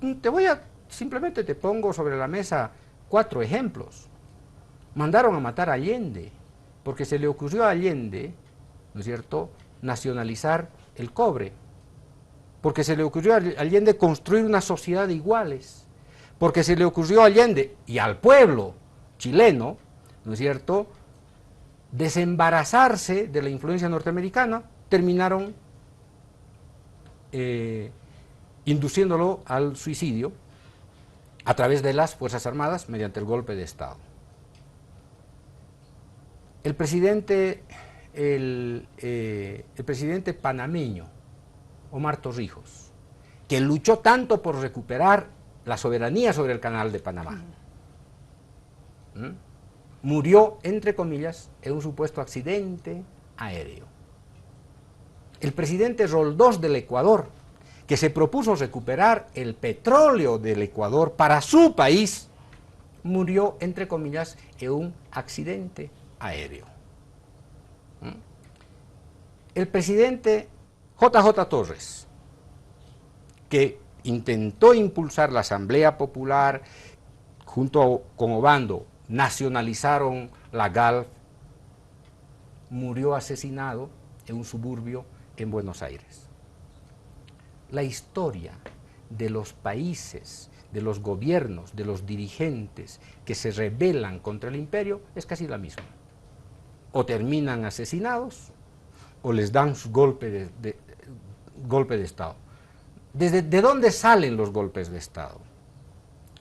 simplemente te pongo sobre la mesa 4 ejemplos. Mandaron a matar a Allende, porque se le ocurrió a Allende, ¿no es cierto?, nacionalizar el cobre, porque se le ocurrió a Allende construir una sociedad de iguales, porque se le ocurrió a Allende y al pueblo chileno, ¿no es cierto?, desembarazarse de la influencia norteamericana. Terminaron induciéndolo al suicidio a través de las Fuerzas Armadas mediante el golpe de Estado. El presidente panameño, Omar Torrijos, que luchó tanto por recuperar la soberanía sobre el Canal de Panamá, murió, entre comillas, en un supuesto accidente aéreo. El presidente Roldós del Ecuador, que se propuso recuperar el petróleo del Ecuador para su país, murió, entre comillas, en un accidente aéreo. El presidente JJ Torres, que intentó impulsar la Asamblea Popular, junto con Obando, nacionalizaron la Galp, murió asesinado en un suburbio en Buenos Aires. La historia de los países, de los gobiernos, de los dirigentes que se rebelan contra el imperio es casi la misma. O terminan asesinados o les dan su golpe de Estado. ¿De dónde salen los golpes de Estado?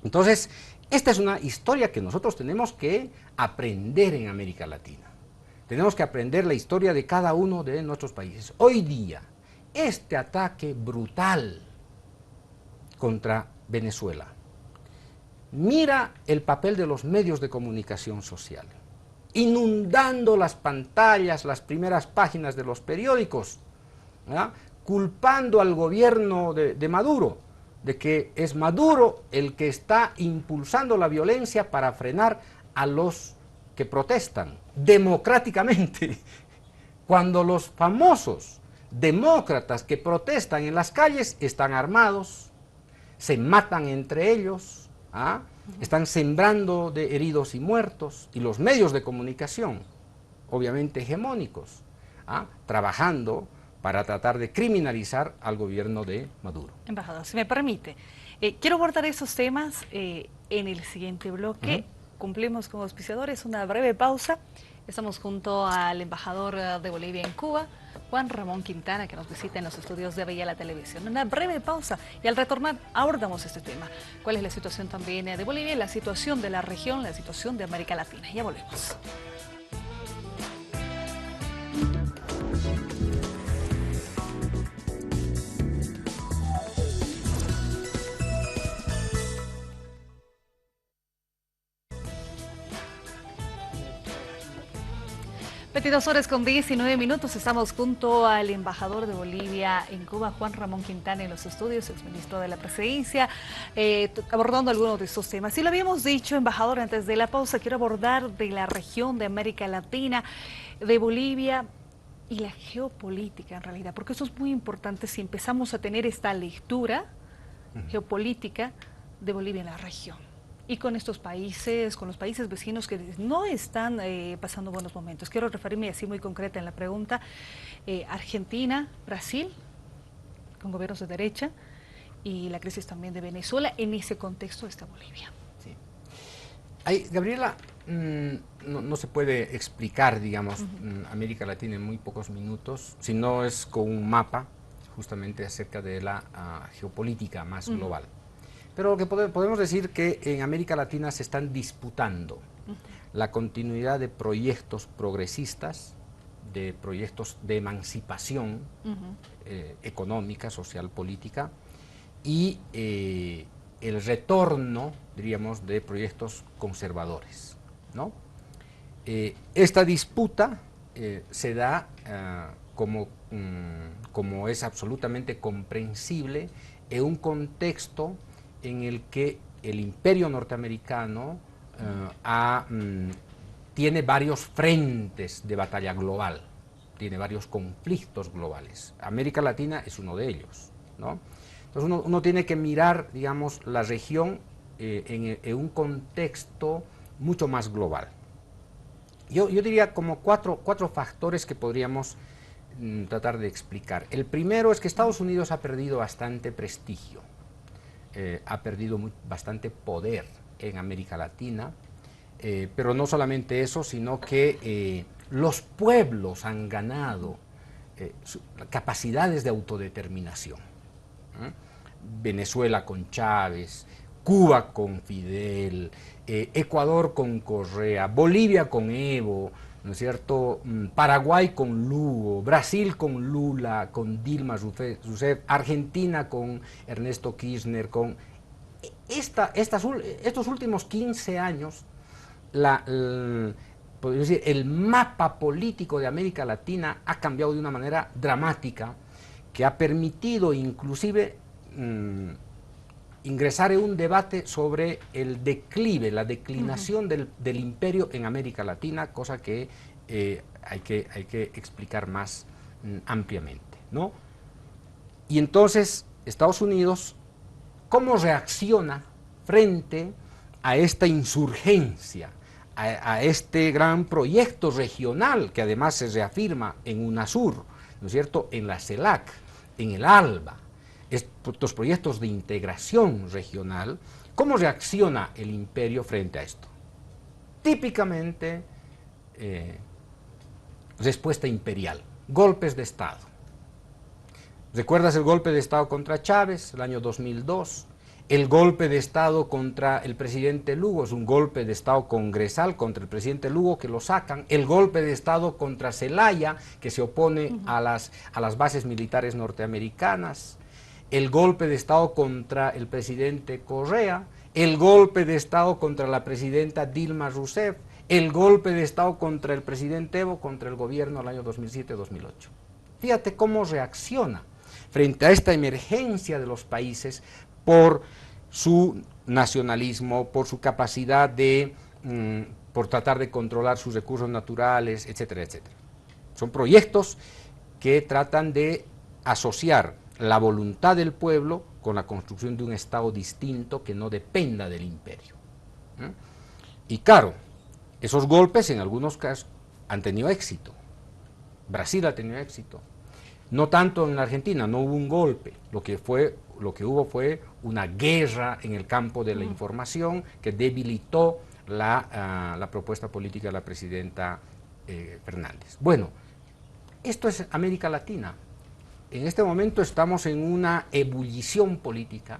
Entonces, esta es una historia que nosotros tenemos que aprender en América Latina. Tenemos que aprender la historia de cada uno de nuestros países. Hoy día, este ataque brutal contra Venezuela, mira el papel de los medios de comunicación social, inundando las pantallas, las primeras páginas de los periódicos, ¿verdad?, culpando al gobierno de Maduro, de que es Maduro el que está impulsando la violencia para frenar a los que protestan democráticamente, cuando los famosos demócratas que protestan en las calles están armados, se matan entre ellos, están sembrando de heridos y muertos, y los medios de comunicación, obviamente hegemónicos, trabajando para tratar de criminalizar al gobierno de Maduro.
Embajador, si me permite, quiero abordar esos temas en el siguiente bloque. Cumplimos como auspiciadores una breve pausa. Estamos junto al embajador de Bolivia en Cuba, Juan Ramón Quintana, que nos visita en los estudios de Vía la Televisión. Una breve pausa y al retornar abordamos este tema. ¿Cuál es la situación también de Bolivia, la situación de la región, la situación de América Latina? Ya volvemos. (22:19). Estamos junto al embajador de Bolivia en Cuba, Juan Ramón Quintana, en los estudios, exministro de la Presidencia, abordando algunos de estos temas. Y lo habíamos dicho, embajador, antes de la pausa, quiero abordar de la región de América Latina, de Bolivia y la geopolítica en realidad, porque eso es muy importante si empezamos a tener esta lectura geopolítica de Bolivia en la región. Y con estos países, con los países vecinos que no están pasando buenos momentos. Quiero referirme así muy concreta en la pregunta. Argentina, Brasil, con gobiernos de derecha, y la crisis también de Venezuela. En ese contexto está Bolivia.
Sí. Gabriela, no se puede explicar, digamos, América Latina en muy pocos minutos, si no es con un mapa justamente acerca de la geopolítica más global. Pero lo que podemos decir que en América Latina se están disputando la continuidad de proyectos progresistas, de proyectos de emancipación económica, social, política, y el retorno, diríamos, de proyectos conservadores, ¿no? Esta disputa se da, como es absolutamente comprensible, en un contexto en el que el imperio norteamericano tiene varios frentes de batalla global, tiene varios conflictos globales. América Latina es uno de ellos, ¿no? Entonces uno tiene que mirar, digamos, la región en un contexto mucho más global. Yo diría como cuatro factores que podríamos tratar de explicar. El primero es que Estados Unidos ha perdido bastante prestigio. Ha perdido bastante poder en América Latina, pero no solamente eso, sino que los pueblos han ganado capacidades de autodeterminación. Venezuela con Chávez, Cuba con Fidel, Ecuador con Correa, Bolivia con Evo, ¿no es cierto? Paraguay con Lugo, Brasil con Lula, con Dilma Rousseff, Argentina con Ernesto Kirchner, con estos últimos 15 años, podría decir, el mapa político de América Latina ha cambiado de una manera dramática que ha permitido inclusive ingresar en un debate sobre el declive, la declinación del imperio en América Latina, cosa que hay que explicar más ampliamente, ¿no? Y entonces, Estados Unidos, ¿cómo reacciona frente a esta insurgencia, a este gran proyecto regional que además se reafirma en UNASUR, ¿no es cierto?, en la CELAC, en el ALBA, estos proyectos de integración regional? ¿Cómo reacciona el imperio frente a esto? Típicamente, respuesta imperial, golpes de Estado. ¿Recuerdas el golpe de Estado contra Chávez, el año 2002? El golpe de Estado contra el presidente Lugo, es un golpe de Estado congresal contra el presidente Lugo que lo sacan. El golpe de Estado contra Zelaya, que se opone a las bases militares norteamericanas. El golpe de Estado contra el presidente Correa. El golpe de Estado contra la presidenta Dilma Rousseff. El golpe de Estado contra el presidente Evo, contra el gobierno del año 2007-2008. Fíjate cómo reacciona frente a esta emergencia de los países por su nacionalismo, por su capacidad por tratar de controlar sus recursos naturales, etcétera, etcétera. Son proyectos que tratan de asociar la voluntad del pueblo con la construcción de un Estado distinto que no dependa del imperio. Y claro, esos golpes en algunos casos han tenido éxito. Brasil ha tenido éxito. No tanto en la Argentina, no hubo un golpe, lo que hubo fue una guerra en el campo de la información que debilitó la propuesta política de la presidenta Fernández. Bueno, esto es América Latina. En este momento estamos en una ebullición política,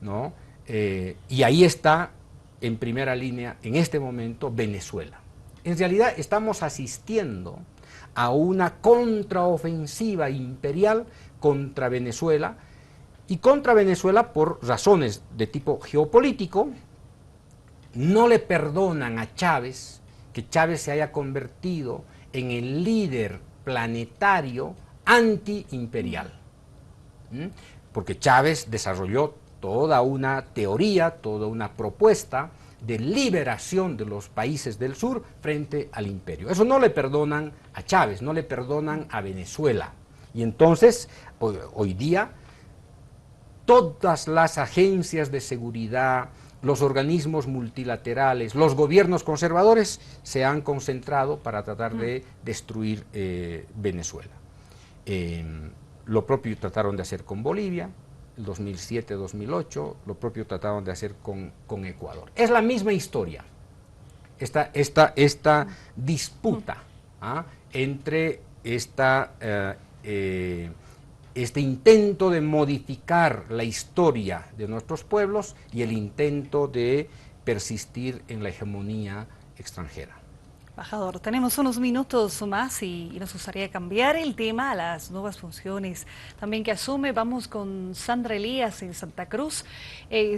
¿no? Y ahí está, en primera línea, en este momento, Venezuela. En realidad estamos asistiendo a una contraofensiva imperial contra Venezuela, y contra Venezuela por razones de tipo geopolítico. No le perdonan a Chávez que Chávez se haya convertido en el líder planetario antiimperial. Porque Chávez desarrolló toda una teoría, toda una propuesta de liberación de los países del sur frente al imperio. Eso no le perdonan a Chávez, no le perdonan a Venezuela. Y entonces, hoy día, todas las agencias de seguridad, los organismos multilaterales, los gobiernos conservadores se han concentrado para tratar de destruir Venezuela. Lo propio trataron de hacer con Bolivia, el 2007-2008, lo propio trataron de hacer con Ecuador. Es la misma historia, esta disputa entre este intento de modificar la historia de nuestros pueblos y el intento de persistir en la hegemonía extranjera.
Embajador, tenemos unos minutos más y nos gustaría cambiar el tema a las nuevas funciones también que asume. Vamos con Sandra Elías en Santa Cruz.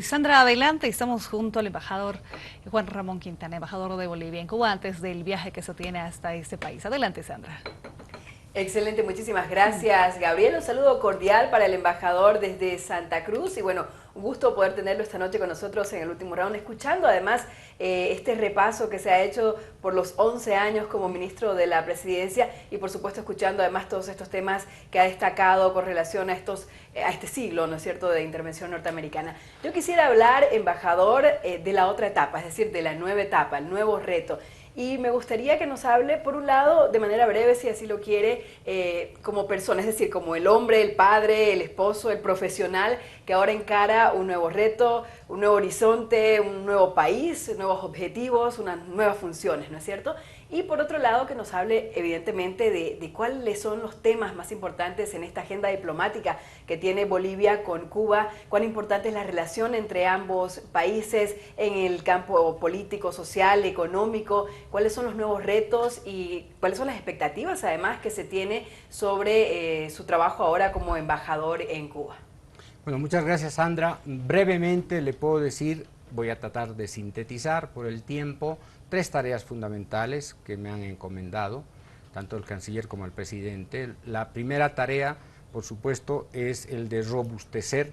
Sandra, adelante, estamos junto al embajador Juan Ramón Quintana, embajador de Bolivia en Cuba, antes del viaje que se tiene hasta este país. Adelante, Sandra.
Excelente, muchísimas gracias, Gabriel. Un saludo cordial para el embajador desde Santa Cruz y bueno, un gusto poder tenerlo esta noche con nosotros en el último round, escuchando además este repaso que se ha hecho por los 11 años como ministro de la presidencia y por supuesto escuchando además todos estos temas que ha destacado con relación a este siglo, ¿no es cierto?, de intervención norteamericana. Yo quisiera hablar, embajador, de la otra etapa, es decir, de la nueva etapa, el nuevo reto. Y me gustaría que nos hable, por un lado, de manera breve, si así lo quiere, como persona, es decir, como el hombre, el padre, el esposo, el profesional, que ahora encara un nuevo reto, un nuevo horizonte, un nuevo país, nuevos objetivos, unas nuevas funciones, ¿no es cierto? Y por otro lado, que nos hable, evidentemente, de cuáles son los temas más importantes en esta agenda diplomática que tiene Bolivia con Cuba, cuán importante es la relación entre ambos países en el campo político, social, económico, cuáles son los nuevos retos y cuáles son las expectativas, además, que se tiene sobre su trabajo ahora como embajador en Cuba.
Bueno, muchas gracias, Sandra. Brevemente le puedo decir, voy a tratar de sintetizar por el tiempo, 3 tareas fundamentales que me han encomendado, tanto el canciller como el presidente. La primera tarea, por supuesto, es el de robustecer,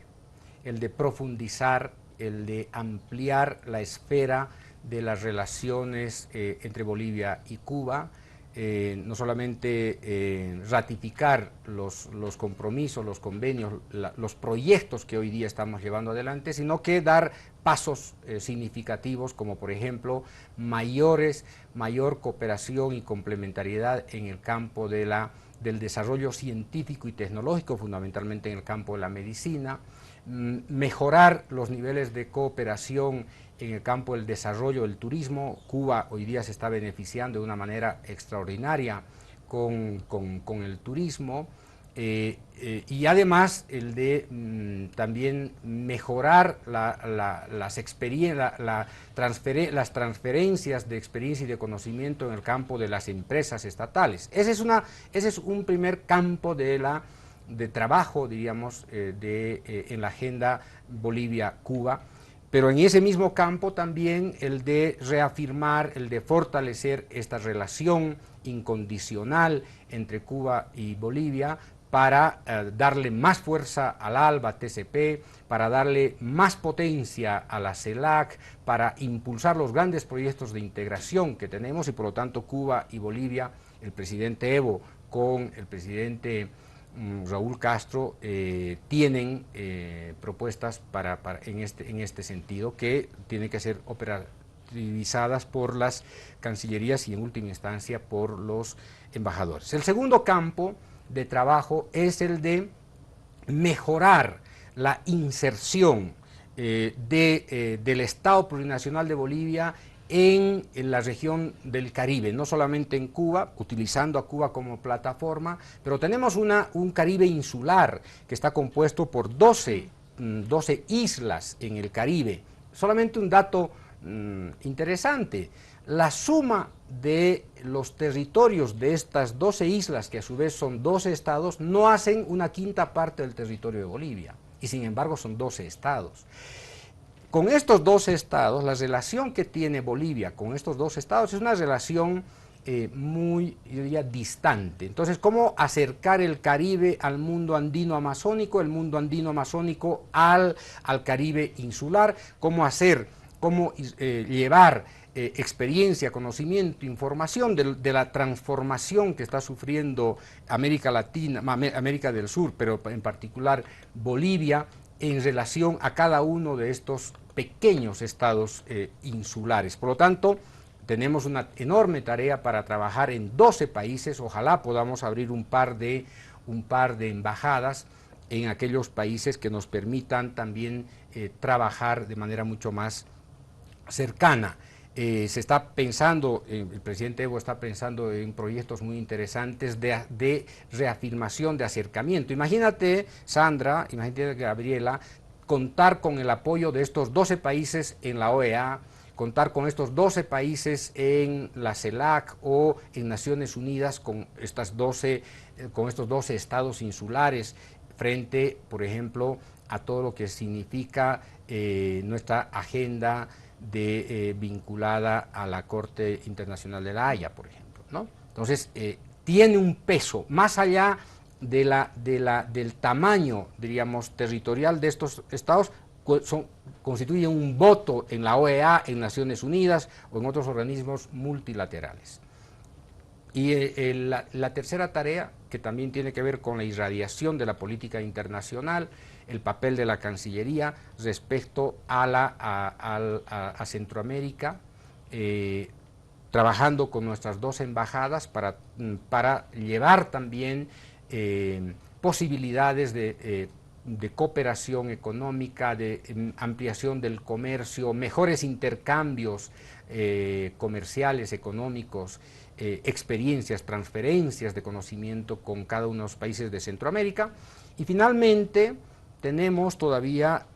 el de profundizar, el de ampliar la esfera de las relaciones entre Bolivia y Cuba, no solamente ratificar los compromisos, los convenios, los proyectos que hoy día estamos llevando adelante, sino que dar pasos significativos como por ejemplo mayor cooperación y complementariedad en el campo del desarrollo científico y tecnológico, fundamentalmente en el campo de la medicina, mejorar los niveles de cooperación en el campo del desarrollo del turismo. Cuba hoy día se está beneficiando de una manera extraordinaria con el turismo, y además el de también mejorar las transferencias de experiencia y de conocimiento en el campo de las empresas estatales. Ese es un primer campo de trabajo, diríamos, en la agenda Bolivia-Cuba. Pero en ese mismo campo también el de reafirmar, el de fortalecer esta relación incondicional entre Cuba y Bolivia para darle más fuerza al ALBA, TCP, para darle más potencia a la CELAC, para impulsar los grandes proyectos de integración que tenemos y por lo tanto Cuba y Bolivia, el presidente Evo con el presidente Raúl Castro tienen propuestas en este sentido que tienen que ser operativizadas por las cancillerías y en última instancia por los embajadores. El segundo campo de trabajo es el de mejorar la inserción del Estado Plurinacional de Bolivia en la región del Caribe, no solamente en Cuba, utilizando a Cuba como plataforma, pero tenemos un Caribe insular que está compuesto por 12 islas en el Caribe. Solamente un dato interesante, la suma de los territorios de estas 12 islas, que a su vez son 12 estados, no hacen una quinta parte del territorio de Bolivia, y sin embargo son 12 estados. Con estos 12 estados, la relación que tiene Bolivia con estos 12 estados es una relación muy, yo diría, distante. Entonces, ¿cómo acercar el Caribe al mundo andino-amazónico, el mundo andino-amazónico al Caribe insular? ¿Cómo llevar experiencia, conocimiento, información de la transformación que está sufriendo América Latina, América del Sur, pero en particular Bolivia, en relación a cada uno de estos pequeños estados insulares? Por lo tanto, tenemos una enorme tarea para trabajar en 12 países. Ojalá podamos abrir un par de embajadas en aquellos países que nos permitan también trabajar de manera mucho más cercana. Se está pensando, el presidente Evo está pensando en proyectos muy interesantes de reafirmación, de acercamiento. Imagínate, Sandra, imagínate, Gabriela, contar con el apoyo de estos 12 países en la OEA, contar con estos 12 países en la CELAC o en Naciones Unidas con estos 12 estados insulares frente, por ejemplo, a todo lo que significa nuestra agenda vinculada a la Corte Internacional de la Haya, por ejemplo, ¿no? Entonces, tiene un peso más allá del tamaño, diríamos, territorial de estos estados. Constituyen un voto en la OEA, en Naciones Unidas o en otros organismos multilaterales. Y la tercera tarea, que también tiene que ver con la irradiación de la política internacional, el papel de la Cancillería respecto a Centroamérica, trabajando con nuestras 2 embajadas para llevar también posibilidades de cooperación económica, de ampliación del comercio, mejores intercambios comerciales, económicos, experiencias, transferencias de conocimiento con cada uno de los países de Centroamérica. Y finalmente tenemos todavía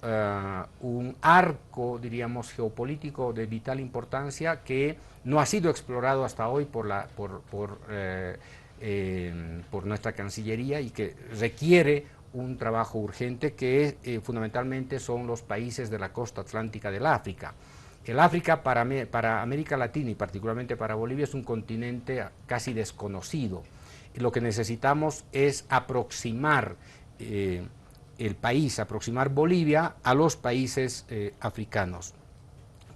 un arco, diríamos, geopolítico de vital importancia que no ha sido explorado hasta hoy por nuestra Cancillería y que requiere un trabajo urgente, que fundamentalmente son los países de la costa atlántica del África. El África para América Latina y particularmente para Bolivia es un continente casi desconocido. Y lo que necesitamos es aproximar aproximar Bolivia a los países africanos,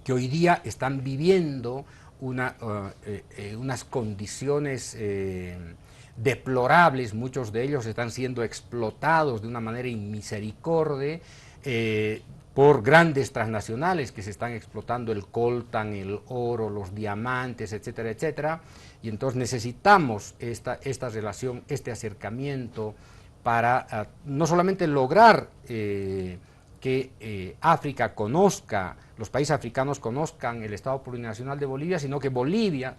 que hoy día están viviendo unas condiciones deplorables. Muchos de ellos están siendo explotados de una manera inmisericordia por grandes transnacionales que se están explotando el coltan, el oro, los diamantes, etcétera, etcétera. Y entonces necesitamos esta relación, este acercamiento para no solamente lograr que África conozca, los países africanos conozcan el Estado Plurinacional de Bolivia, sino que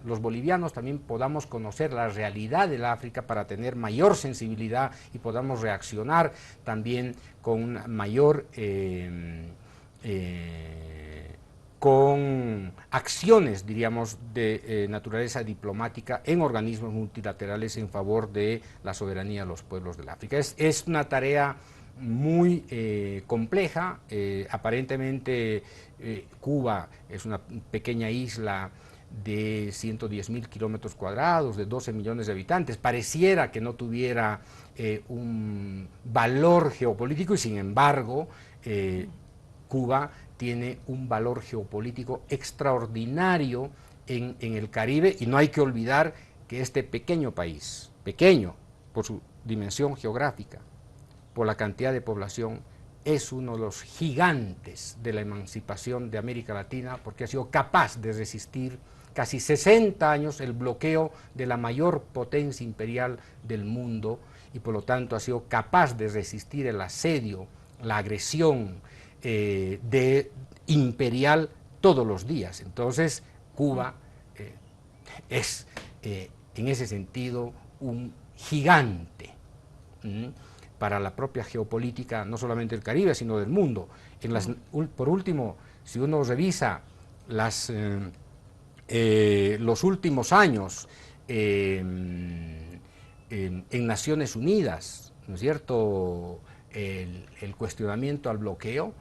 los bolivianos también podamos conocer la realidad del África para tener mayor sensibilidad y podamos reaccionar también con mayor, con acciones, diríamos, de naturaleza diplomática en organismos multilaterales en favor de la soberanía de los pueblos del África. Es una tarea muy compleja. Aparentemente Cuba es una pequeña isla de 110.000 kilómetros cuadrados, de 12 millones de habitantes. Pareciera que no tuviera un valor geopolítico y sin embargo Cuba tiene un valor geopolítico extraordinario en el Caribe, y no hay que olvidar que este pequeño país, pequeño por su dimensión geográfica, por la cantidad de población, es uno de los gigantes de la emancipación de América Latina, porque ha sido capaz de resistir casi 60 años el bloqueo de la mayor potencia imperial del mundo, y por lo tanto ha sido capaz de resistir el asedio, la agresión imperial todos los días. Entonces Cuba es en ese sentido un gigante para la propia geopolítica, no solamente del Caribe, sino del mundo. Por último, si uno revisa los últimos años en Naciones Unidas, ¿no es cierto?, el cuestionamiento al bloqueo,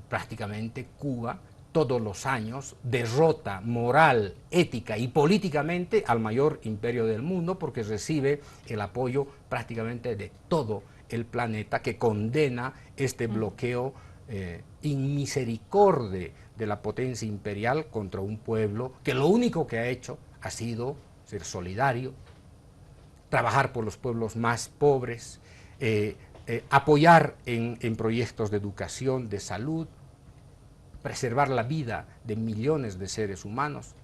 prácticamente Cuba todos los años derrota moral, ética y políticamente al mayor imperio del mundo, porque recibe el apoyo prácticamente de todo el planeta, que condena este bloqueo inmisericorde de la potencia imperial contra un pueblo que lo único que ha hecho ha sido ser solidario, trabajar por los pueblos más pobres, apoyar en proyectos de educación, de salud, preservar la vida de millones de seres humanos.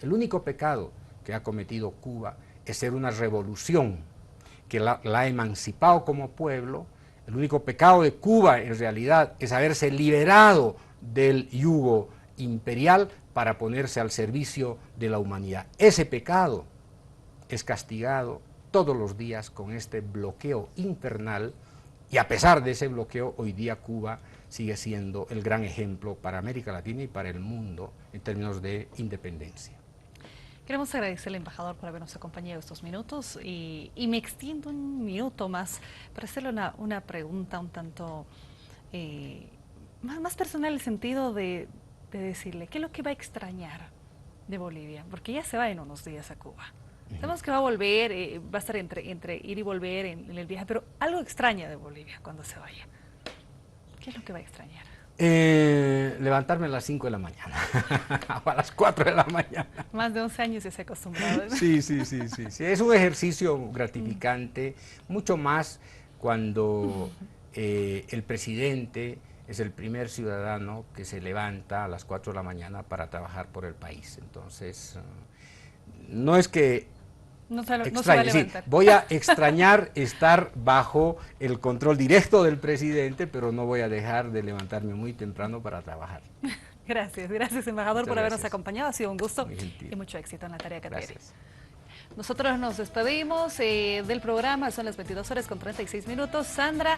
El único pecado que ha cometido Cuba es ser una revolución que la ha emancipado como pueblo. El único pecado de Cuba en realidad es haberse liberado del yugo imperial para ponerse al servicio de la humanidad. Ese pecado es castigado todos los días con este bloqueo infernal, y a pesar de ese bloqueo, hoy día Cuba sigue siendo el gran ejemplo para América Latina y para el mundo en términos de independencia.
Queremos agradecerle, embajador, por habernos acompañado estos minutos y me extiendo un minuto más para hacerle una pregunta un tanto más personal, en el sentido de decirle qué es lo que va a extrañar de Bolivia, porque ya se va en unos días a Cuba. Sabemos que va a volver, va a estar entre ir y volver en el viaje, pero algo extraña de Bolivia cuando se vaya. ¿Qué es lo que va a extrañar?
Levantarme a las 5 de la mañana, o a las 4 de la mañana.
Más de 11 años ya se ha acostumbrado, ¿no?
Sí. Es un ejercicio gratificante, mucho más cuando el presidente es el primer ciudadano que se levanta a las 4 de la mañana para trabajar por el país. Entonces, no es que
no se va a levantar.
Sí, voy a extrañar estar bajo el control directo del presidente, pero no voy a dejar de levantarme muy temprano para trabajar.
Gracias, embajador, por habernos acompañado. Ha sido un gusto y mucho éxito en la tarea que tiene. Nosotros nos despedimos del programa, son las 22:36. Sandra,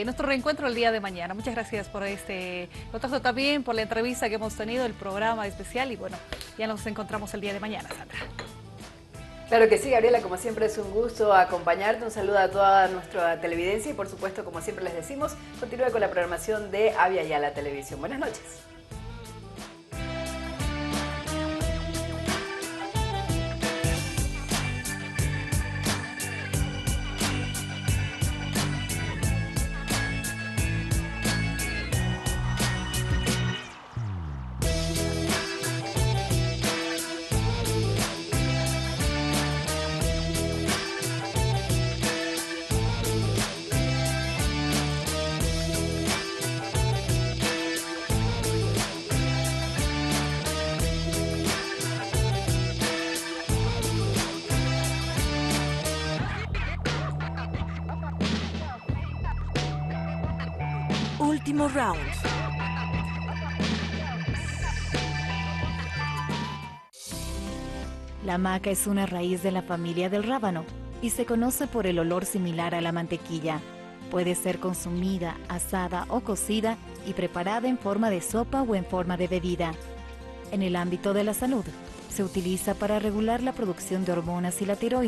nuestro reencuentro el día de mañana. Muchas gracias por este contacto, también por la entrevista que hemos tenido, el programa especial, y bueno, ya nos encontramos el día de mañana, Sandra.
Claro que sí, Gabriela, como siempre es un gusto acompañarte. Un saludo a toda nuestra televidencia y por supuesto, como siempre les decimos, continúe con la programación de Avia Yala Televisión. Buenas noches.
Último round. La maca es una raíz de la familia del rábano y se conoce por el olor similar a la mantequilla. Puede ser consumida, asada o cocida y preparada en forma de sopa o en forma de bebida. En el ámbito de la salud, se utiliza para regular la producción de hormonas y la tiroides.